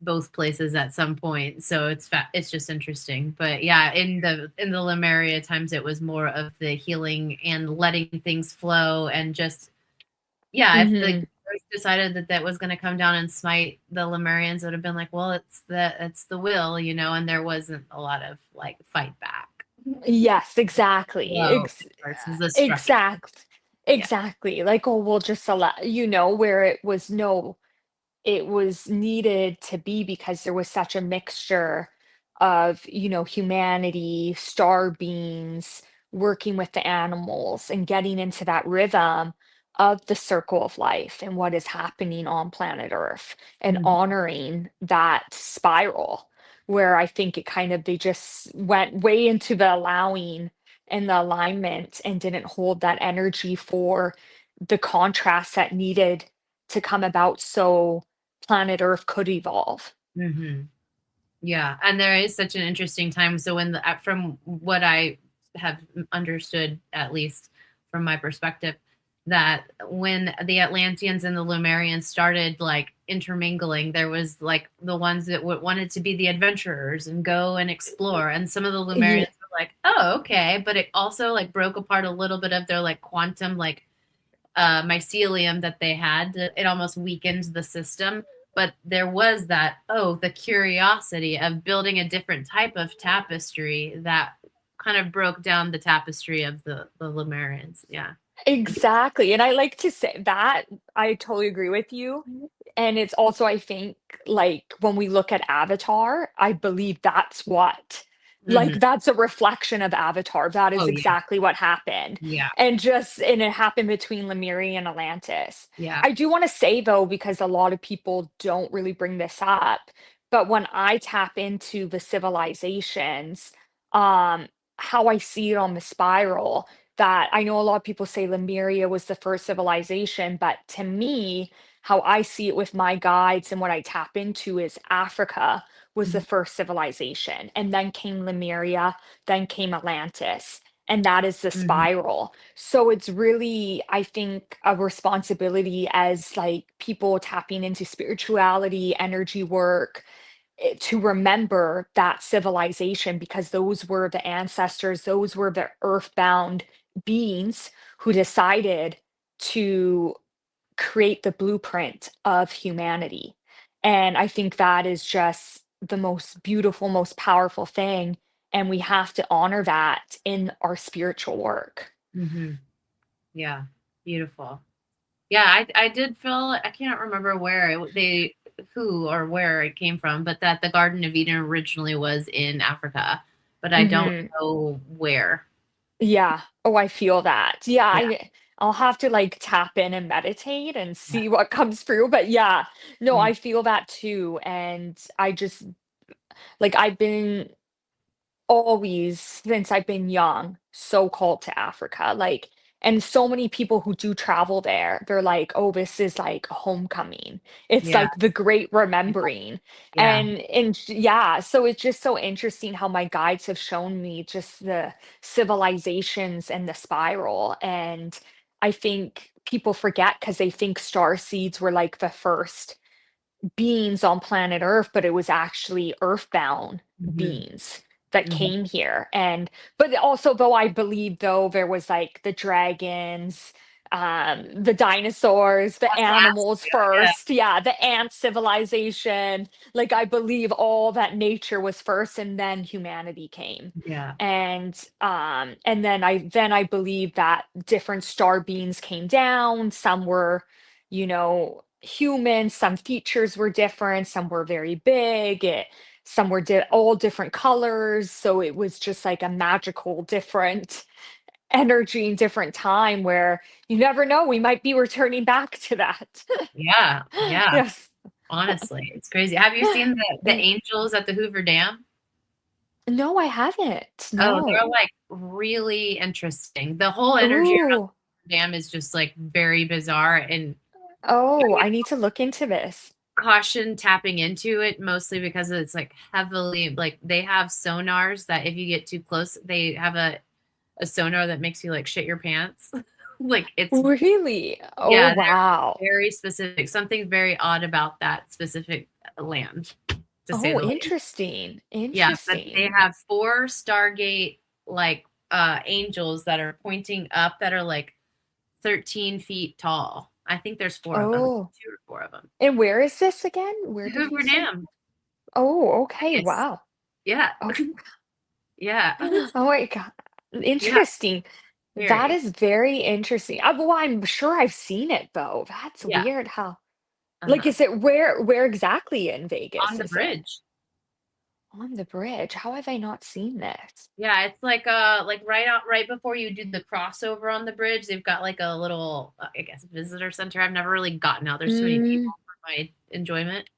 both places at some point, so it's just interesting. But yeah, in the Lemuria times, it was more of the healing and letting things flow, and just yeah, if the Mhm. universe decided that that was going to come down and smite the Lemurians, it would have been like, well, it's the will, and there wasn't a lot of like fight back. Yes, exactly. Flow versus the structure. Exact. Yeah. Exactly. Like, oh, we'll just allow, where it was no, it was needed to be because there was such a mixture of, humanity, star beings, working with the animals and getting into that rhythm of the circle of life and what is happening on planet Earth and Mhm. honoring that spiral where I think it kind of they just went way into the allowing and the alignment and didn't hold that energy for the contrast that needed to come about so planet Earth could evolve. Mhm. Yeah, and there is such an interesting time. So from what I have understood, at least from my perspective, that when the Atlanteans and the Lumerians started like intermingling, there was like the ones that wanted to be the adventurers and go and explore, and some of the Lumerians Yeah. were like, "Oh, okay," but it also like broke apart a little bit of their like quantum like mycelium that they had. It almost weakened the system. But there was that, the curiosity of building a different type of tapestry that kind of broke down the tapestry of the Lemurians. Yeah. Exactly, and I like to say that I totally agree with you. And it's also, I think, like, when we look at Avatar, I believe that's what like, Mhm. that's a reflection of Avatar. That Oh, is yeah. exactly what happened. Yeah. And it happened between Lemuria and Atlantis. Yeah. I do wanna say, though, because a lot of people don't really bring this up, but when I tap into the civilizations, um, how I see it on the spiral, that I know a lot of people say Lemuria was the first civilization, but to me, how I see it with my guides and what I tap into is Africa was the Mhm. first civilization, and then came Lemuria, then came Atlantis, and that is the Mhm. spiral. So it's really, I think, a responsibility as like people tapping into spirituality, energy work, to remember that civilization because those were the ancestors, those were the earthbound beings who decided to create the blueprint of humanity. And I think that is just the most beautiful, most powerful thing. And we have to honor that in our spiritual work. Mhm. Yeah. Beautiful. Yeah, I did feel I can't remember where they who or where it came from, but that the Garden of Eden originally was in Africa, but I don't Hmm. know where. Yeah. Oh, I feel that. Yeah, Yeah. I'll have to like tap in and meditate and Yeah. see what comes through. But yeah, no, Mm. I feel that too. And I just like I've been always, since I've been young, so called to Africa, like and so many people who do travel there, they're like, "Oh, this is like a homecoming. It's Yeah. like the great remembering." Yeah. Yeah, so it's just so interesting how my guides have shown me just the civilizations and the spiral, and I think people forget because they think star seeds were like the first beings on planet Earth, but it was actually earthbound Mhm. beings that Mhm. came here. And but also though I believe though there was like the dragons, the dinosaurs, the That's awesome. animals Yeah. first. Yeah, the ant civilization. Like I believe all that nature was first and then humanity came. Yeah. And then I believe that different star beings came down. Some were, human, some features were different, some were very big, some were all different colors. So it was just like a magical, different energy, different time where you never know, we might be returning back to that. Yeah. Yeah. Yes. Honestly, it's crazy. Have you seen the Yeah. angels at the Hoover Dam? No, I haven't. Oh, No. they're like really interesting. The whole energy around Ooh. the dam is just like very bizarre, and Oh, I need to look into this. caution tapping into it mostly because it's like heavily like they have sonars that if you get too close, they have a sonar that makes you like shit your pants. Like it's Really? Oh, yeah, wow. they're very specific. Something very odd about that specific land, to say Oh, the least. interesting. Yeah, but they Interesting. have four Stargate like angels that are pointing up that are like 13 feet tall. I think there's four of them, Oh. two or four of them. And where is this again? Where did you Hoover say? Dam. Oh, okay, Yes. wow. Yeah. Oh, Yeah. oh my god. Yeah. Interesting. That Very. is very interesting. Well, I'm sure I've seen it though. That's Yeah. weird how like, Uh-huh. is it where exactly in On Vegas the is it? bridge. On the bridge. How have I not seen this? Yeah, it's like right before you do the crossover on the bridge, they've got like a little I guess visitor center. I've never really gotten out. There's too many Mm, people for my enjoyment,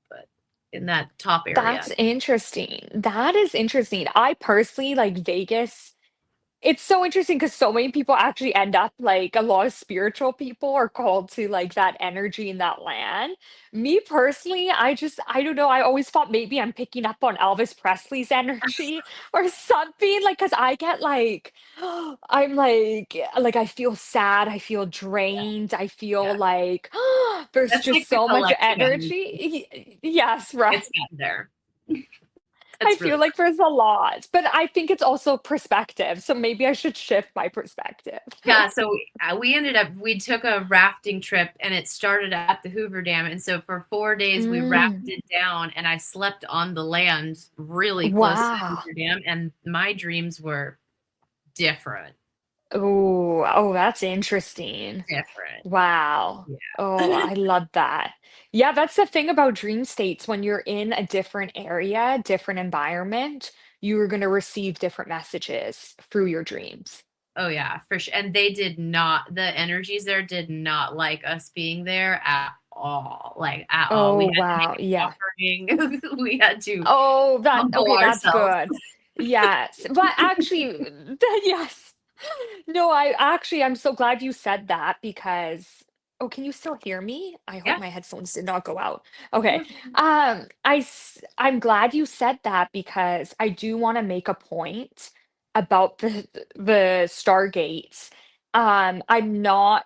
but in that top area. that's interesting. That is interesting. I personally like Vegas. It's so interesting because so many people actually end up like a lot of spiritual people are called to like that energy in that land. Me personally, I don't know. I always thought maybe I'm picking up on Elvis Presley's energy or something. Like, cause I get like, I'm like I feel sad, I feel drained, I Yeah. feel like there's That's like just the so much collective energy. energy. Yes, right. It's gotten there. I That's feel really like there's a lot, but I think it's also perspective, so maybe I should shift my perspective. yeah. So we ended up we took a rafting trip and it started at the Hoover Dam, and so for 4 days we Mm, rafted down and I slept on the land really close to the wow. Hoover Dam, and my dreams were different. Oh, that's interesting. Different. Wow. Oh, Yeah. I love that. Yeah, that's the thing about dream states. When you're in a different area, different environment, you are going to receive different messages through your dreams. Oh yeah, for sure. And they did not, the energies there did not like us being there at all. Like at all. We Oh, had to make wow. Yeah. an offering. We had to Oh, that humble okay, that's ourselves. good. Yes. But actually, yes. No, I'm so glad you said that because oh, can you still hear me? I hope Yeah. my headphones did not go out. Okay. I'm glad you said that because I do want to make a point about the Stargates. I'm not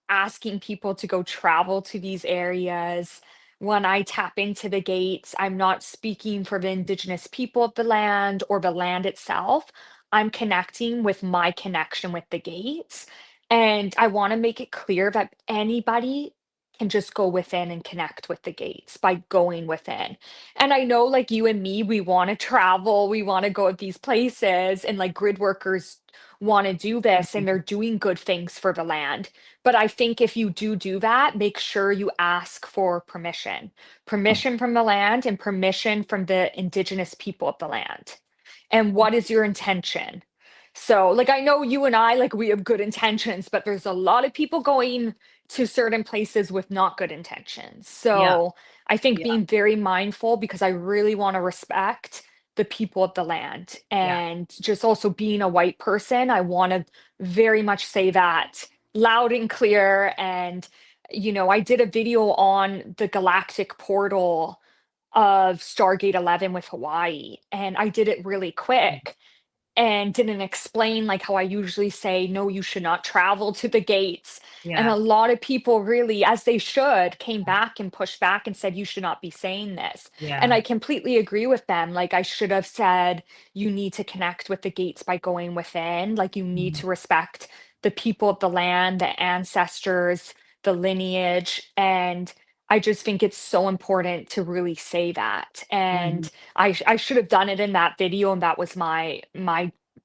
asking people to go travel to these areas. When I tap into the gates, I'm not speaking for the indigenous people of the land or the land itself. I'm connecting with my connection with the gates. And I want to make it clear that anybody can just go within and connect with the gates by going within. And I know, like you and me, we want to travel, we want to go to these places, and like grid workers want to do this and they're doing good things for the land. But I think if you do that, make sure you ask for permission, permission from the land and permission from the indigenous people of the land. And what is your intention? So, like, I know you and I, like, we have good intentions, but there's a lot of people going to certain places with not good intentions. Yeah. So, I think Yeah. being very mindful because I really want to respect the people of the land. Yeah. And just also being a white person, I want to very much say that loud and clear. And, I did a video on the galactic portal of Stargate 11 with Hawaii, and I did it really quick and didn't explain like how I usually say, no, you should not travel to the gates. And a Yeah. lot of people really, as they should, came back and pushed back and said, you should not be saying this. And Yeah. I completely agree with them. Like, I should have said, you need to connect with the gates by going within. Like, you need Mhm. to respect the people of the land, the ancestors, the lineage. And I just think it's so important to really say that. Mhm. And I should have done it in that video, and that was my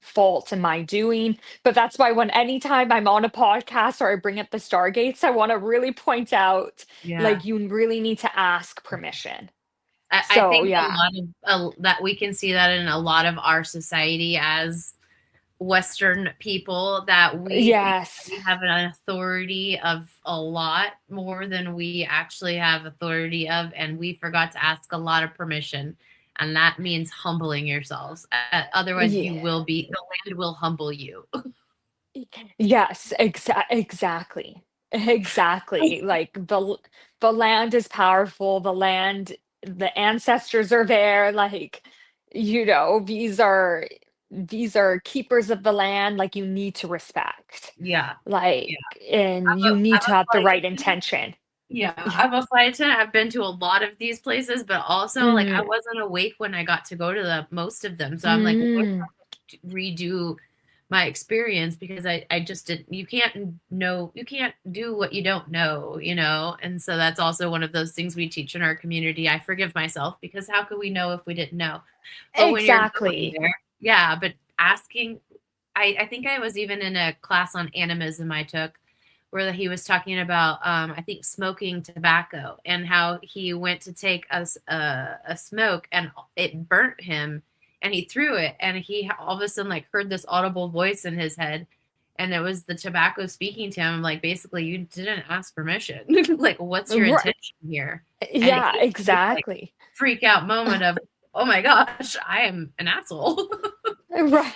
fault and my doing. But that's why when anytime I'm on a podcast or I bring up the Stargates, I want to really point out Yeah. like you really need to ask permission. I So think a yeah. lot of that we can see that in a lot of our society as Western people, that we think that Yes. we have an authority of a lot more than we actually have authority of, and we forgot to ask a lot of permission. And that means humbling yourselves. Otherwise, you Yeah. will be, the land will humble you. Yes, exactly. Exactly. Like the land is powerful, the ancestors are there, like, these are keepers of the land, like you need to respect. Yeah. Like, Yeah. and you need I'm to a have the flight right attendant. intention. Yeah, Yeah. I'm a flight attendant. I've been to a lot of these places, but also like I Mhm. wasn't awake when I got to go to the most of them. So I'm like, "Well, Mm. redo my experience because I just didn't, you can't know, you can't do what you don't know. And so that's also one of those things we teach in our community. I forgive myself because how could we know if we didn't know? But when you're going Exactly. there, yeah, but asking, I think I was even in a class on animism I took where he was talking about I think smoking tobacco and how he went to take a smoke and it burnt him and he threw it and he all of a sudden like heard this audible voice in his head and it was the tobacco speaking to him like basically you didn't ask permission. Like what's your Right. intention here? And Yeah, he had this like exactly. freak out moment of oh my gosh, I am an asshole. Right.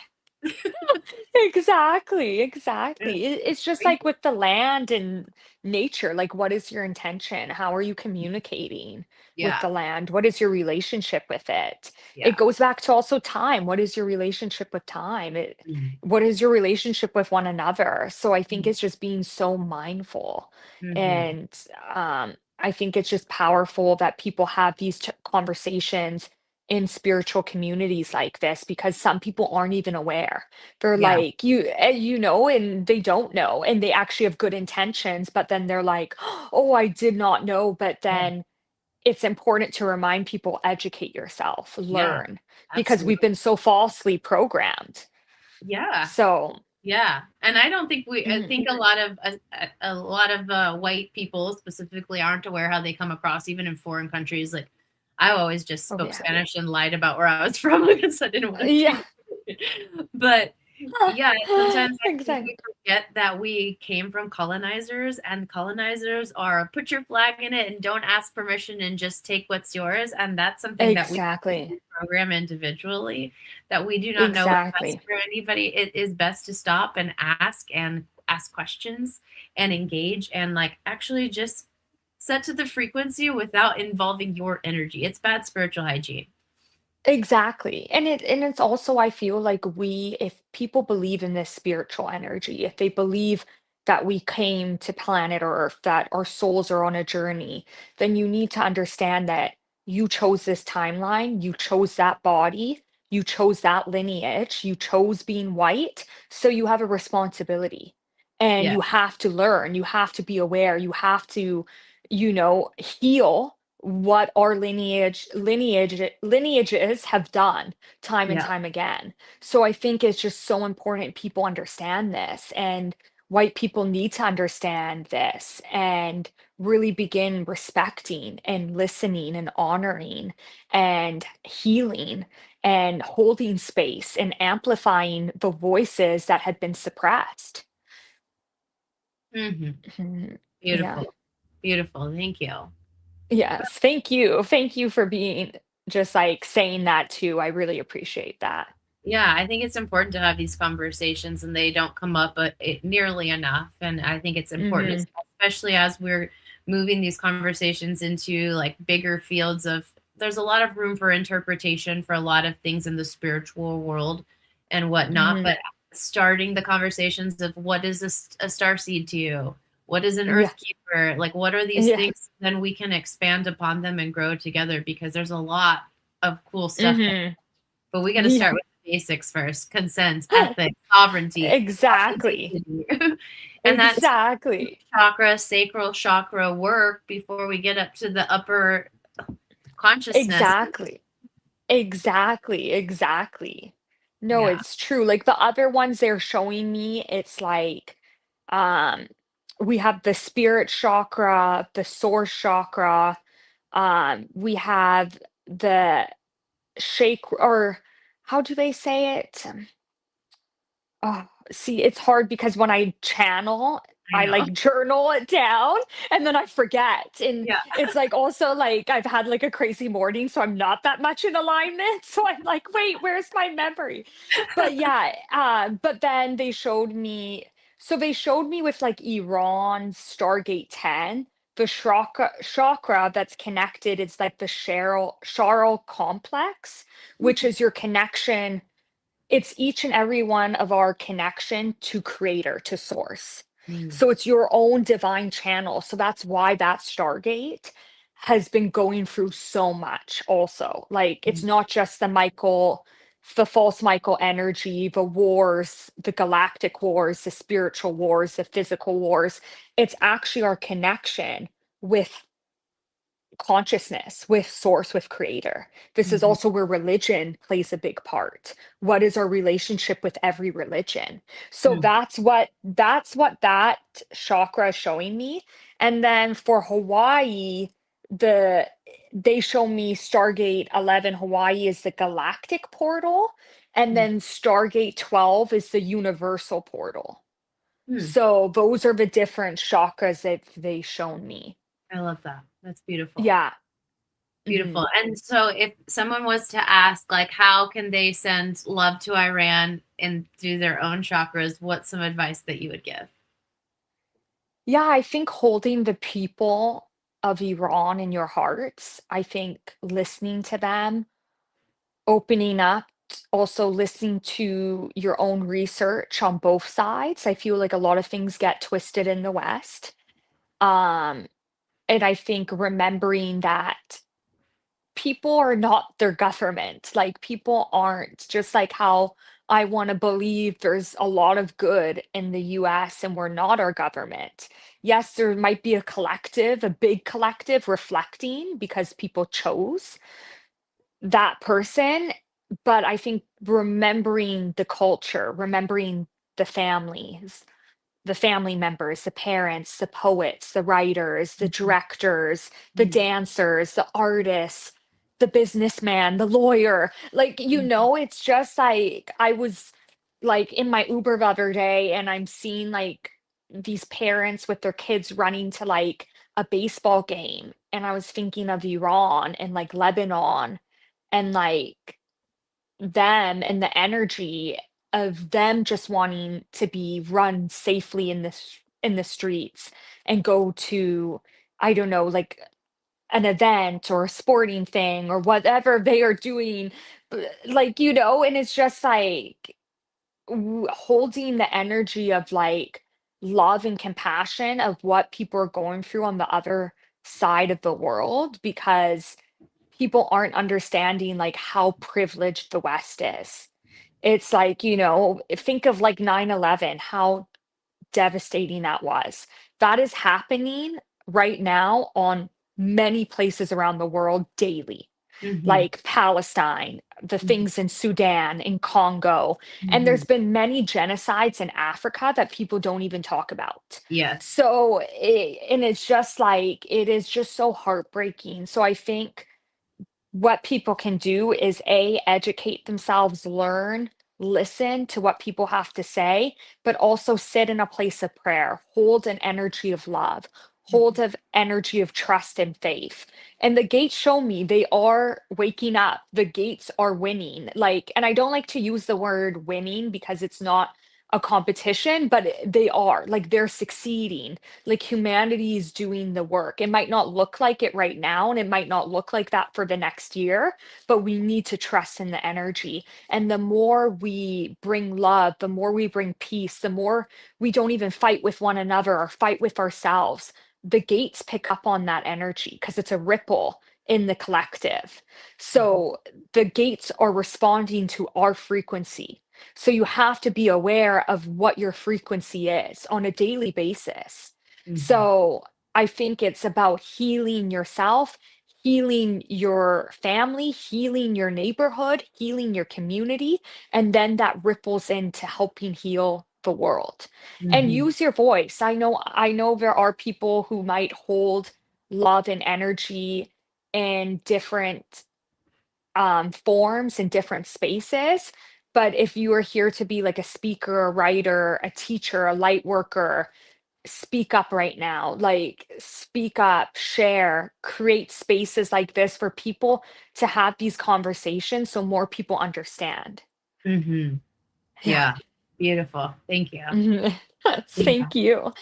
Exactly, exactly. It's just like with the land and nature, like what is your intention? How are you communicating with Yeah. the land? What is your relationship with it? It Yeah. goes back to also time. What is your relationship with time? Mhm. What is your relationship with one another? So I think Mhm. it's just being so mindful. Mhm. And I think it's just powerful that people have these conversations in spiritual communities like this because some people aren't even aware. They're Yeah. like, and they don't know, and they actually have good intentions, but then they're like, "Oh, I did not know." But Yeah. then it's important to remind people, educate yourself, Yeah. learn, because we've Absolutely. been so falsely programmed. Yeah. So, Yeah, and I don't think I Mhm. think a lot of white people specifically aren't aware how they come across, even in foreign countries. Like, I always just Oh, spoke yeah. Spanish and lied about where I was from because I didn't want to Yeah. speak. But yeah, sometimes I think we Exactly. forget that we came from colonizers, and colonizers are put your flag in it and don't ask permission and just take what's yours. And that's something that we Exactly. program individually, that we do not know what's best Exactly. for anybody. It is best to stop and ask questions and engage and like actually just set to the frequency without involving your energy. It's bad spiritual hygiene. Exactly. And it's also I feel like we if people believe in this spiritual energy, if they believe that we came to planet Earth, that our souls are on a journey, then you need to understand that you chose this timeline, you chose that body, you chose that lineage, you chose being white, so you have a responsibility. And Yeah. you have to learn, you have to be aware, you have to, heal what our lineages have done time and Yeah. time again. So I think it's just so important people understand this, and white people need to understand this and really begin respecting and listening and honoring and healing and holding space and amplifying the voices that had been suppressed. Hmm. Mhm. Yeah. Beautiful. Beautiful. Thank you. Yes, thank you. Thank you for being just, like, saying that too, I really appreciate that. Yeah, I think it's important to have these conversations, and they don't come up nearly enough. And I think it's important, Mhm, especially as we're moving these conversations into like bigger fields of. There's a lot of room for interpretation for a lot of things in the spiritual world and whatnot. mhm, But starting the conversations of what is a star seed to you? What is an yeah, earth keeper? Like, what are these yeah, things? Then we can expand upon them and grow together because there's a lot of cool stuff. mhm, But we got to yeah. start with the basics first: consent, ethics, sovereignty, Exactly, authenticity. And that's exactly, chakra, sacral chakra work before we get up to the upper consciousness. exactly, exactly, exactly. No, Yeah. it's true, like, the other ones they're showing me, it's like, um, we have the spirit chakra, the source chakra, we have the shake or how do they say it? Oh, see, it's hard because when I channel, I I know. like journal it down and then I forget. And Yeah. it's like also like I've had like a crazy morning, so I'm not that much in alignment. So I'm like, wait, where's my memory? But yeah, but then they showed me with like Iran's Stargate 10, the chakra that's connected, it's like the Charal complex, which is your connection, it's each and every one of our connection to creator, to source. Mm, So it's your own divine channel. So that's why that Stargate has been going through so much also. Like it's mm, not just the false Michael energy, the wars, the galactic wars, the spiritual wars, the physical wars. It's actually our connection with consciousness, with source, with creator. This is mhm, also where religion plays a big part. What is our relationship with every religion? So mm, that's what that chakra is showing me. And then for Hawaii, the they show me Stargate 11 Hawaii is the galactic portal, and mm, then Stargate 12 is the universal portal. mm. So those are the different chakras that they shown me. I love that. That's beautiful. Yeah. Beautiful. Mhm. And so if someone was to ask, like, how can they send love to Iran and through their own chakras, what's some advice that you would give? Yeah, I think holding the people of Iran in your hearts, I think listening to them, opening up, also listening to your own research on both sides. I feel like a lot of things get twisted in the West. Um, and I think remembering that people are not their government. Like people aren't just like how I want to believe there's a lot of good in the US and we're not our government. Yes, there might be a collective, a big collective reflecting because people chose that person, but I think remembering the culture, remembering the families, the family members, the parents, the poets, the writers, the Mhm. directors, the Mhm. dancers, the artists, the businessman, the lawyer. Like, Mhm. it's just like I was like in my Uber the other day and I'm seeing like these parents with their kids running to like a baseball game. And I was thinking of Iran and like Lebanon and like them and the energy of them just wanting to be run safely in the streets and go to, I don't know, like an event or a sporting thing or whatever they are doing, like, and it's just like holding the energy of like love and compassion of what people are going through on the other side of the world, because people aren't understanding like how privileged the West is. It's like, think of like 9/11, how devastating that was. That is happening right now on many places around the world daily, Mhm. like Palestine, the Mhm. things in Sudan, in Congo. And there's Mhm. been many genocides in Africa that people don't even talk about. Yes. So, and it's just like, it is just so heartbreaking. So I think what people can do is educate themselves, learn, listen to what people have to say, but also sit in a place of prayer, hold an energy of love, hold Mhm. of energy of trust and faith. And the gates show me they are waking up. The gates are winning. Like, and I don't like to use the word winning because it's not a competition, but they are like they're succeeding. Like humanity is doing the work. It might not look like it right now, and it might not look like that for the next year, but we need to trust in the energy. And the more we bring love, the more we bring peace, the more we don't even fight with one another or fight with ourselves. The gates pick up on that energy because it's a ripple in the collective. Mhm. So the gates are responding to our frequency. So you have to be aware of what your frequency is on a daily basis. Mhm. So I think it's about healing yourself, healing your family, healing your neighborhood, healing your community, and then that ripples into helping heal the world. And Mhm. use your voice. I know there are people who might hold love and energy in different forms in different spaces. But if you are here to be like a speaker, a writer, a teacher, a light worker, speak up right now. Like, speak up, share, create spaces like this for people to have these conversations so more people understand. Mhm. Yeah. Yeah. Beautiful. Thank you. Mhm. Yeah. Thank you.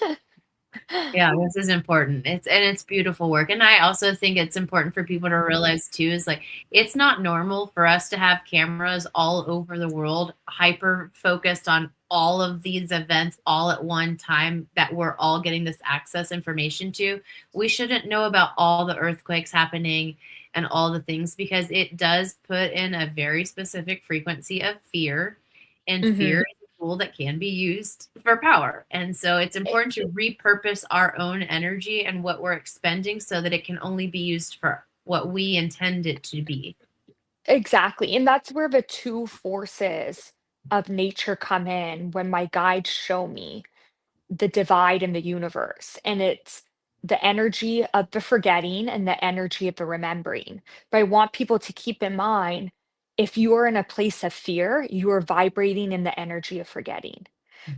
Yeah, this is important. It's beautiful work. And I also think it's important for people to realize too is like it's not normal for us to have cameras all over the world hyper focused on all of these events all at one time that we're all getting this access information to. We shouldn't know about all the earthquakes happening and all the things because it does put in a very specific frequency of fear, and fear Mhm. tool that can be used for power. And so it's important to repurpose our own energy and what we're expending so that it can only be used for what we intend it to be. Exactly, and that's where the two forces of nature come in when my guides show me the divide in the universe, and it's the energy of the forgetting and the energy of the remembering. But I want people to keep in mind, if you are in a place of fear, you are vibrating in the energy of forgetting.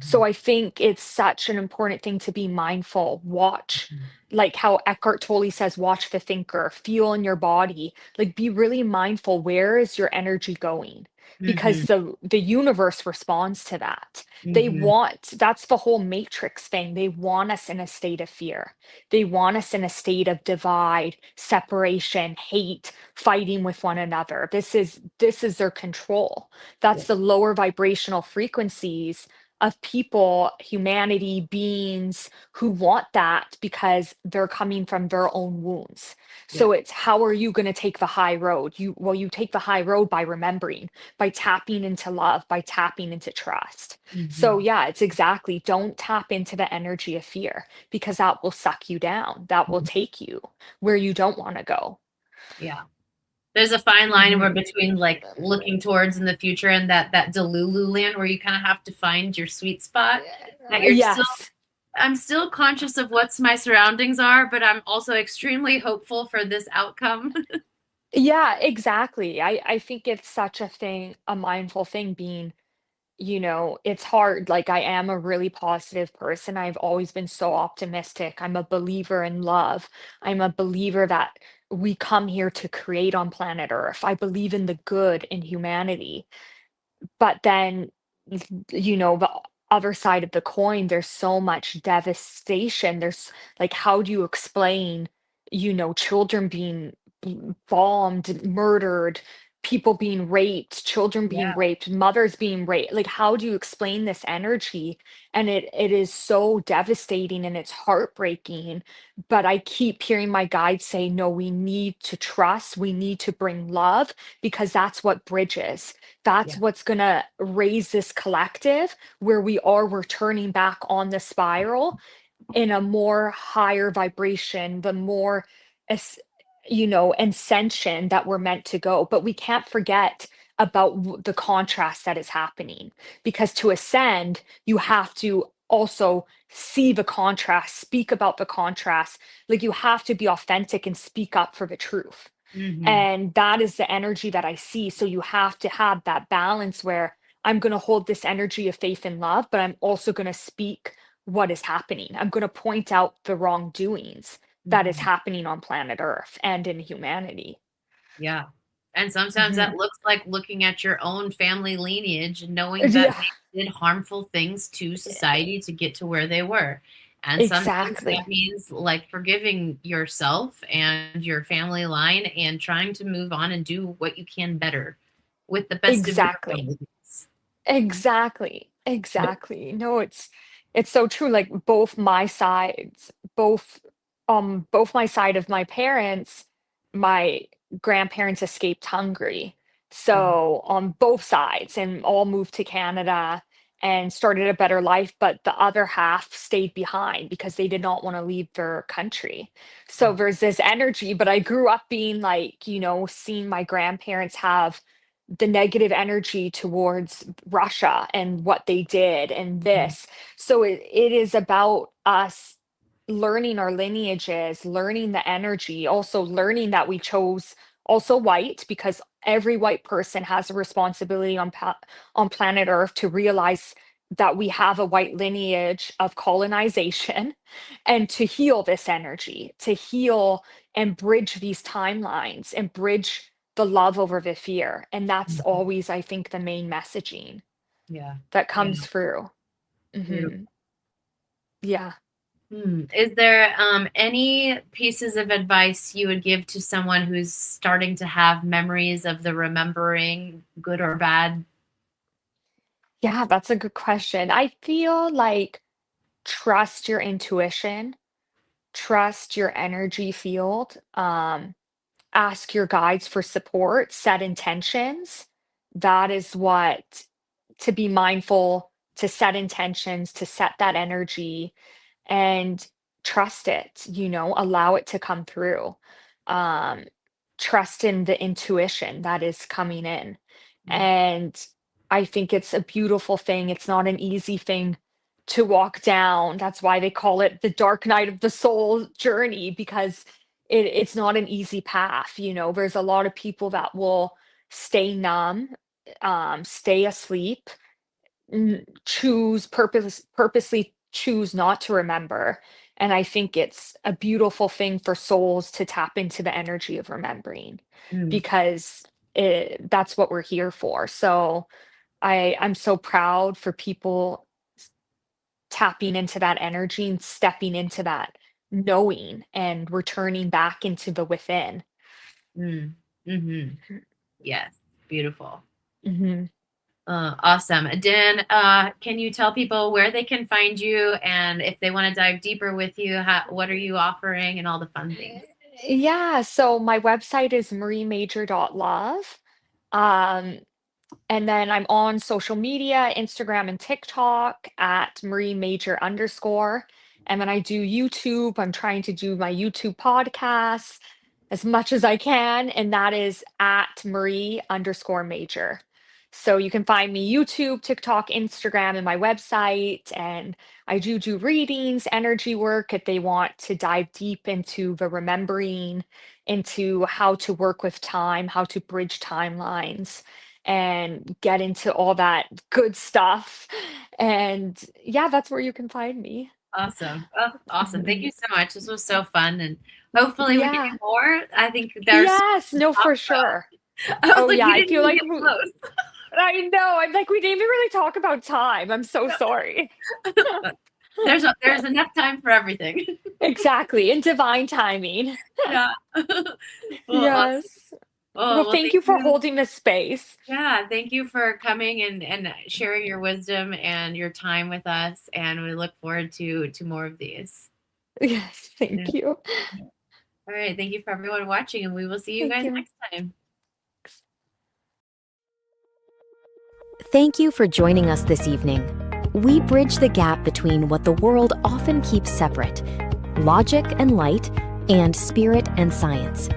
So Mhm. I think it's such an important thing to be mindful. Watch, like how Eckhart Tolle says, watch the thinker, feel in your body, like be really mindful. Where is your energy going? Because Mhm. the universe responds to that. Mhm. That's the whole matrix thing. They want us in a state of fear. They want us in a state of divide, separation, hate, fighting with one another. This is their control. Yeah. That's the lower vibrational frequencies of people, humanity, beings who want that because they're coming from their own wounds. Yeah. So it's, how are you going to take the high road? You take the high road by remembering, by tapping into love, by tapping into trust. So Mhm. yeah, it's exactly, don't tap into the energy of fear because that will suck you down. That will take you where you don't want to go. Yeah. There's a fine line where Mhm. between like looking towards in the future and that Delulu land where you kind of have to find your sweet spot. That you're still, Yes. I'm still conscious of what's my surroundings are, but I'm also extremely hopeful for this outcome. Yeah, exactly. I think it's such a thing, a mindful thing being, it's hard. Like I am a really positive person. I've always been so optimistic. I'm a believer in love. I'm a believer that we come here to create on planet Earth. I believe in the good in humanity. But then, the other side of the coin, there's so much devastation. There's like, how do you explain, children being bombed, murdered, people being raped, children Yeah, being raped, mothers being raped? Like, how do you explain this energy? And it is so devastating and it's heartbreaking. But I keep hearing my guides say, no, we need to trust, we need to bring love because that's what bridges. That's yeah. what's gonna raise this collective where we are returning back on the spiral in a more higher vibration, the more as ascension that we're meant to go. But we can't forget about the contrast that is happening because to ascend, you have to also see the contrast, speak about the contrast. Like you have to be authentic and speak up for the truth. Hmm. And that is the energy that I see. So you have to have that balance where I'm going to hold this energy of faith and love, but I'm also going to speak what is happening. I'm going to point out the wrongdoings that is Hmm. happening on planet Earth and in humanity. Yeah. And sometimes that Mhm. looks like looking at your own family lineage and knowing that Yeah, they did harmful things to society to get to where they were. And sometimes that exactly. means like forgiving yourself and your family line and trying to move on and do what you can better with the best of your Exactly. abilities. Exactly, exactly. No, it's so true, like, both my sides, both my side of my parents, my grandparents escaped Hungary. Mhm. So, on both sides and all moved to Canada and started a better life, but the other half stayed behind because they did not wanna leave their country. So, Yeah. there's this energy, but I grew up being like, seeing my grandparents have the negative energy towards Russia and what they did and Mhm. this. So it is about us learning our lineages, learning the energy, also learning that we chose also white because every white person has a responsibility on planet Earth to realize that we have a white lineage of colonization and to heal this energy, to heal and bridge these timelines and bridge the love over the fear, and that's Mhm. always, I think, the main messaging Yeah. that Yeah. comes through. Beautiful. Mhm. Yeah. Is there any pieces of advice you would give to someone who's starting to have memories of the remembering, good or bad? Yeah, that's a good question. I feel like trust your intuition, trust your energy field, ask your guides for support, set intentions. That is what to be mindful, to set intentions, to set that energy and trust it, allow it to come through. Um, Trust in the intuition that is coming in. Mm, And I think it's a beautiful thing. It's not an easy thing to walk down. That's why they call it the dark night of the soul journey, because it's not an easy path. There's a lot of people that will stay numb, stay asleep, purposely choose not to remember, and I think it's a beautiful thing for souls to tap into the energy of remembering mm, because that's what we're here for. So I'm so proud for people tapping into that energy and stepping into that knowing and returning back into the within. mm, mhm. Yes, beautiful. Mhm. Awesome. Dan, can you tell people where they can find you and if they want to dive deeper with you, what are you offering and all the fun things? Yeah, so my website is mariemajor.love. Um, and then I'm on social media, Instagram and TikTok at Marie Major underscore. And then I do YouTube. I'm trying to do my YouTube podcasts. as much as I can, and that is at Marie_major. So you can find me YouTube, TikTok, Instagram, and my website. And I do readings, energy work if they want to dive deep into the remembering, into how to work with time, how to bridge timelines, and get into all that good stuff. And yeah, that's where you can find me. Awesome. Oh, awesome. Thank you so much. This was so fun, and hopefully we can Yeah. do more. I think there's so Yes, much to no, talk for sure. about. I was Oh, like, yeah, we I didn't feel even like get close. I know, I'm like, we didn't even really talk about time. I'm so sorry. But there's enough time for everything. Exactly, in divine timing. Yeah. Well, awesome. Yes. Well, Well, thank thank you for you. holding this space. Yeah, thank you for coming and sharing your wisdom and your time with us. And we look forward to more of these. Yes, Yeah. thank you. All right. Thank you for everyone watching, and we will see you Thank guys you. next time. Thank you for joining us this evening. We bridge the gap between what the world often keeps separate, logic and light, and spirit and science.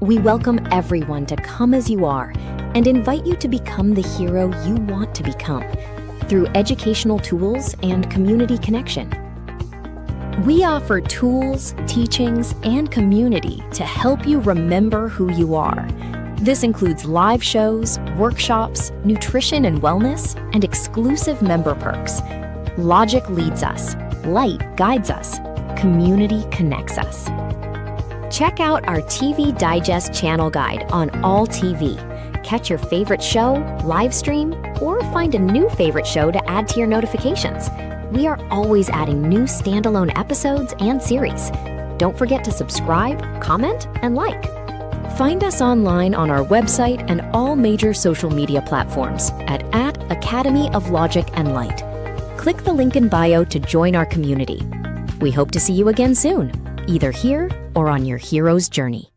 We welcome everyone to come as you are and invite you to become the hero you want to become through educational tools and community connection. We offer tools, teachings, and community to help you remember who you are. This includes live shows, workshops, nutrition and wellness, and exclusive member perks. Logic leads us, light guides us, community connects us. Check out our TV Digest channel guide on All TV. Catch your favorite show, live stream, or find a new favorite show to add to your notifications. We are always adding new standalone episodes and series. Don't forget to subscribe, comment, and like. Find us online on our website and all major social media platforms at Academy of Logic and Light. Click the link in bio to join our community. We hope to see you again soon, either here or on your hero's journey.